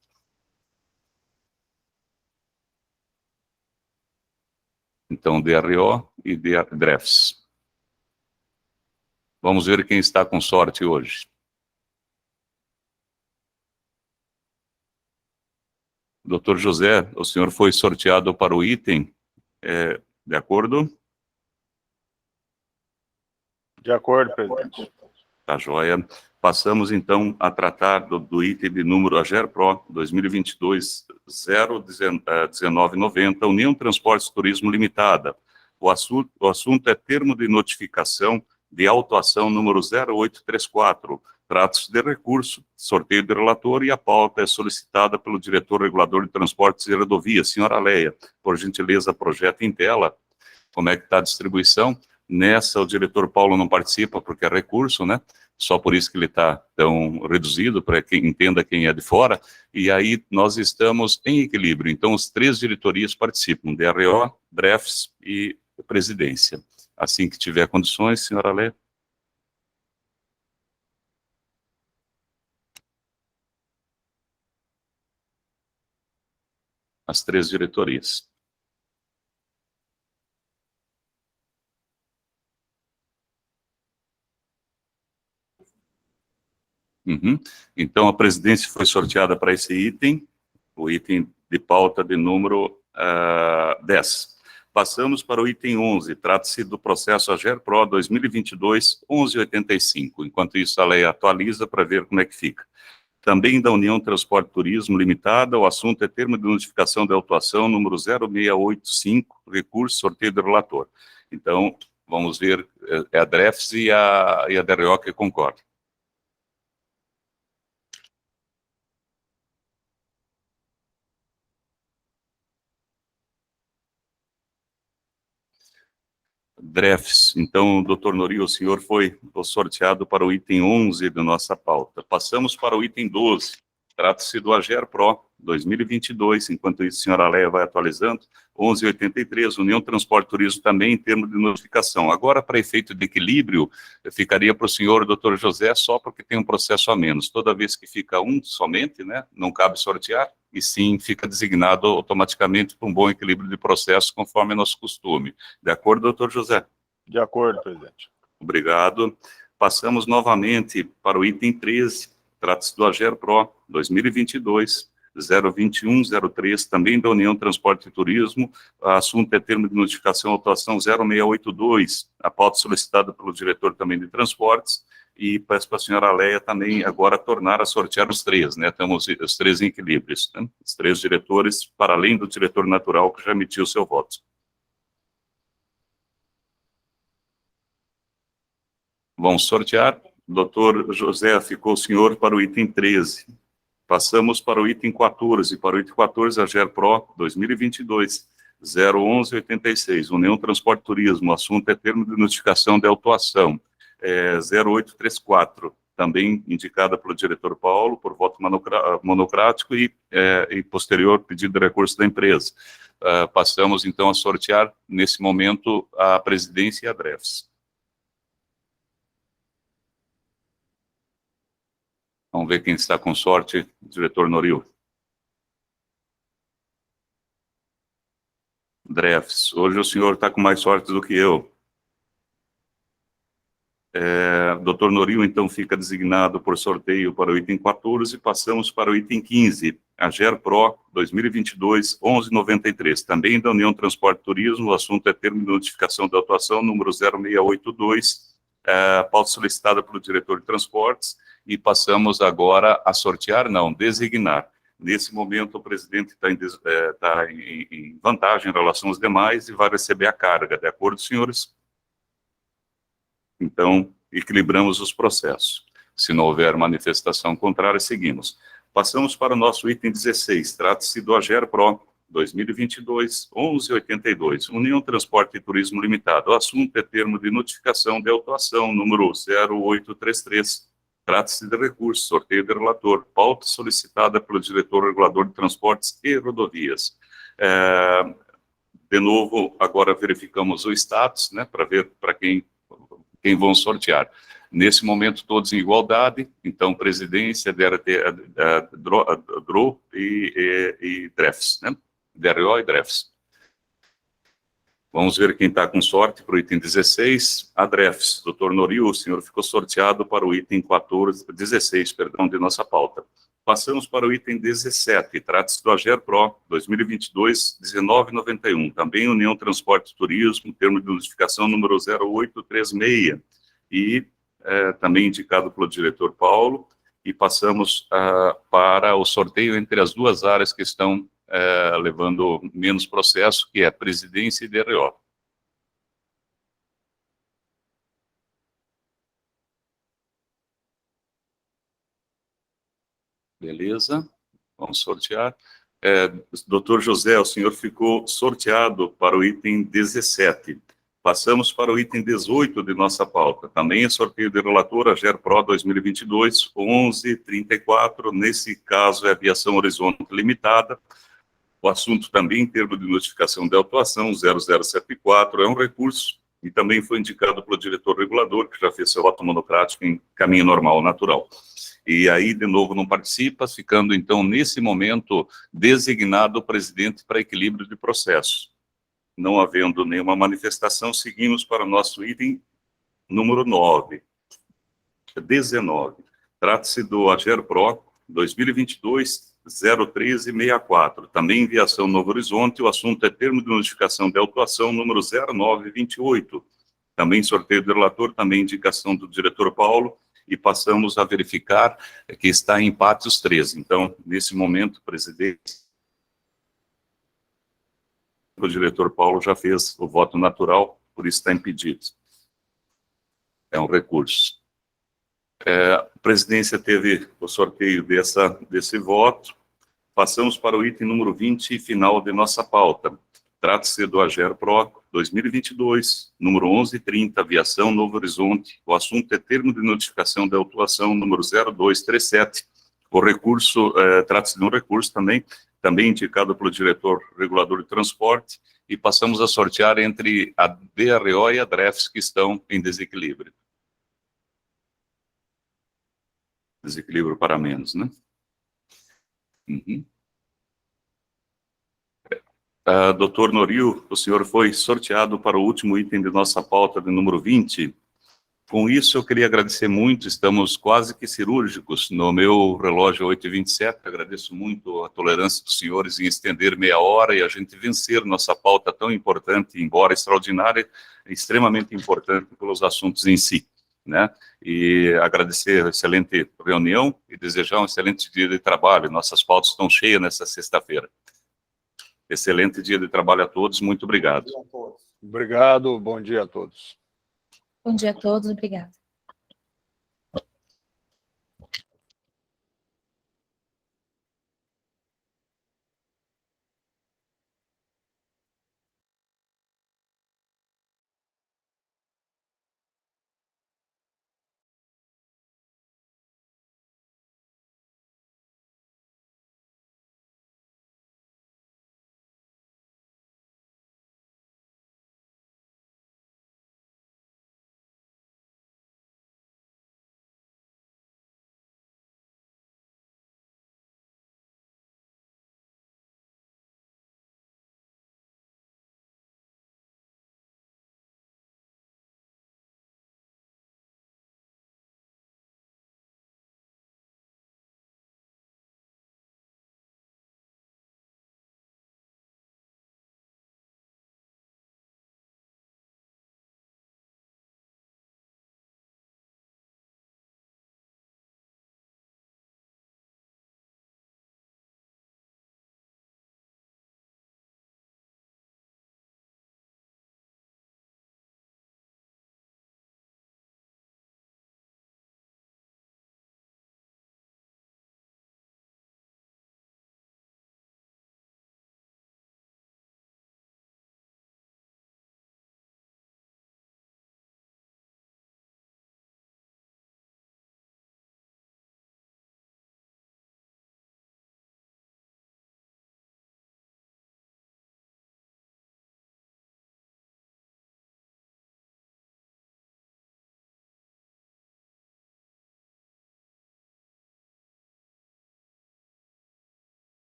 Então, DRO e DREFS. Vamos ver quem está com sorte hoje. Doutor José, o senhor foi sorteado para o item, de acordo? De acordo, presidente. Tá joia. Passamos, então, a tratar do item de número AGERPRO 2022-01990, União Transportes Turismo Limitada. O assunto é termo de notificação de autuação número 0834. Trata-se de recurso, sorteio de relator e a pauta é solicitada pelo diretor regulador de transportes e rodovias. Senhora Leia, por gentileza, projeta em tela como é que está a distribuição. Nessa, o diretor Paulo não participa porque é recurso, né? Só por isso que ele está tão reduzido, para que entenda quem é de fora. E aí nós estamos em equilíbrio. Então, as três diretorias participam, DRO, DREFS e presidência. Assim que tiver condições, senhora Leia. As três diretorias. Então, a presidência foi sorteada para esse item, o item de pauta de número 10. Passamos para o item 11, trata-se do processo AGERPRO 2022-1185. Enquanto isso, a lei atualiza para ver como é que fica. Também da União Transporte Turismo Limitada, o assunto é termo de notificação de autuação número 0685, recurso, sorteio do relator. Então, vamos ver, é a DREFS e a DRO que concordam. DREFS. Então, doutor Nori, o senhor foi sorteado para o item 11 da nossa pauta. Passamos para o item 12. Trata-se do AGERPRO 2022, enquanto isso a senhora Leia vai atualizando, 1183, União Transporte Turismo também em termos de notificação. Agora, para efeito de equilíbrio, ficaria para o senhor, doutor José, só porque tem um processo a menos. Toda vez que fica um somente, né, não cabe sortear, e sim fica designado automaticamente para um bom equilíbrio de processo, conforme é nosso costume. De acordo, doutor José? De acordo, presidente. Obrigado. Passamos novamente para o item 13, trata-se do AGERPRO 2022-02103, também da União Transporte e Turismo. O assunto é termo de notificação autuação 0682, a pauta solicitada pelo diretor também de transportes, e peço para a senhora Leia também agora tornar a sortear os três, né? Temos os três em equilíbrios, né? Os três diretores, para além do diretor natural que já emitiu o seu voto. Vamos sortear. Doutor José, ficou o senhor para o item 13. Passamos para o item 14. Para o item 14, a GERPRO 2022-01186, União Transporte e Turismo. O assunto é termo de notificação de autuação, 0834. também indicada pelo diretor Paulo, por voto monocrático e posterior pedido de recurso da empresa. Passamos, então, a sortear, nesse momento, a presidência e a DREFS. Vamos ver quem está com sorte, diretor Noril. DREFS, hoje o senhor está com mais sorte do que eu. Dr. Noril, então, fica designado por sorteio para o item 14, passamos para o item 15, a GERPRO 2022-1193, também da União Transporte e Turismo, o assunto é termo de notificação de autuação, número 0682, pauta solicitada pelo diretor de transportes, e passamos agora a sortear, não, designar. Nesse momento, o presidente está em vantagem em relação aos demais e vai receber a carga, de acordo, senhores? Então, equilibramos os processos. Se não houver manifestação contrária, seguimos. Passamos para o nosso item 16, trata-se do AGERPRO 2022-1182, União Transporte e Turismo Limitado. O assunto é termo de notificação de autuação, número 0833. Trata-se de recurso, sorteio de relator, pauta solicitada pelo diretor regulador de transportes e rodovias. De novo, agora verificamos o status, né, para ver para quem vão sortear. Nesse momento, todos em igualdade, então, presidência, DRO e DREFS, né? DRO e DREFS. Vamos ver quem está com sorte para o item 16, a DREFS. Dr. Noril, o senhor ficou sorteado para o item 16, de nossa pauta. Passamos para o item 17, trata-se do AGERPRO 2022-1991, também União Transporte e Turismo, termo de notificação número 0836, e também indicado pelo diretor Paulo, e passamos para o sorteio entre as duas áreas que estão levando menos processo, que é presidência e DRO. Beleza, vamos sortear. Doutor José, o senhor ficou sorteado para o item 17. Passamos para o item 18 de nossa pauta. Também é sorteio de relator, a GERPRO 2022-1134. Nesse caso, é Aviação Horizonte Limitada. O assunto também, em termo de notificação de autuação, 0074, é um recurso e também foi indicado pelo diretor regulador, que já fez seu voto monocrático em caminho normal, natural. E aí, de novo, não participa, ficando, então, nesse momento, designado o presidente para equilíbrio de processo. Não havendo nenhuma manifestação, seguimos para o nosso item número 9. 19. Trata-se do AGERPRO 2022-01364, também Aviação Novo Horizonte, o assunto é termo de notificação de autuação número 0928. Também sorteio do relator, também indicação do diretor Paulo, e passamos a verificar que está em empate os três. Então, nesse momento, presidente, o diretor Paulo já fez o voto natural, por isso está impedido. É um recurso. A presidência teve o sorteio desse voto. Passamos para o item número 20, final de nossa pauta. Trata-se do AGERPRO 2022, número 1130, Aviação Novo Horizonte. O assunto é termo de notificação de autuação número 0237. O recurso, trata-se de um recurso também indicado pelo diretor regulador de transporte, e passamos a sortear entre a DRO e a DREFS, que estão em desequilíbrio. Desequilíbrio para menos, né? Uhum. Doutor Noril, o senhor foi sorteado para o último item de nossa pauta, de número 20. Com isso, eu queria agradecer muito, estamos quase que cirúrgicos. No meu relógio 8h27, agradeço muito a tolerância dos senhores em estender meia hora e a gente vencer nossa pauta tão importante, embora extraordinária, extremamente importante pelos assuntos em si, né? E agradecer a excelente reunião e desejar um excelente dia de trabalho. Nossas pautas estão cheias nessa sexta-feira. Excelente dia de trabalho a todos, muito obrigado. Obrigado, bom dia a todos. Bom dia a todos, obrigada.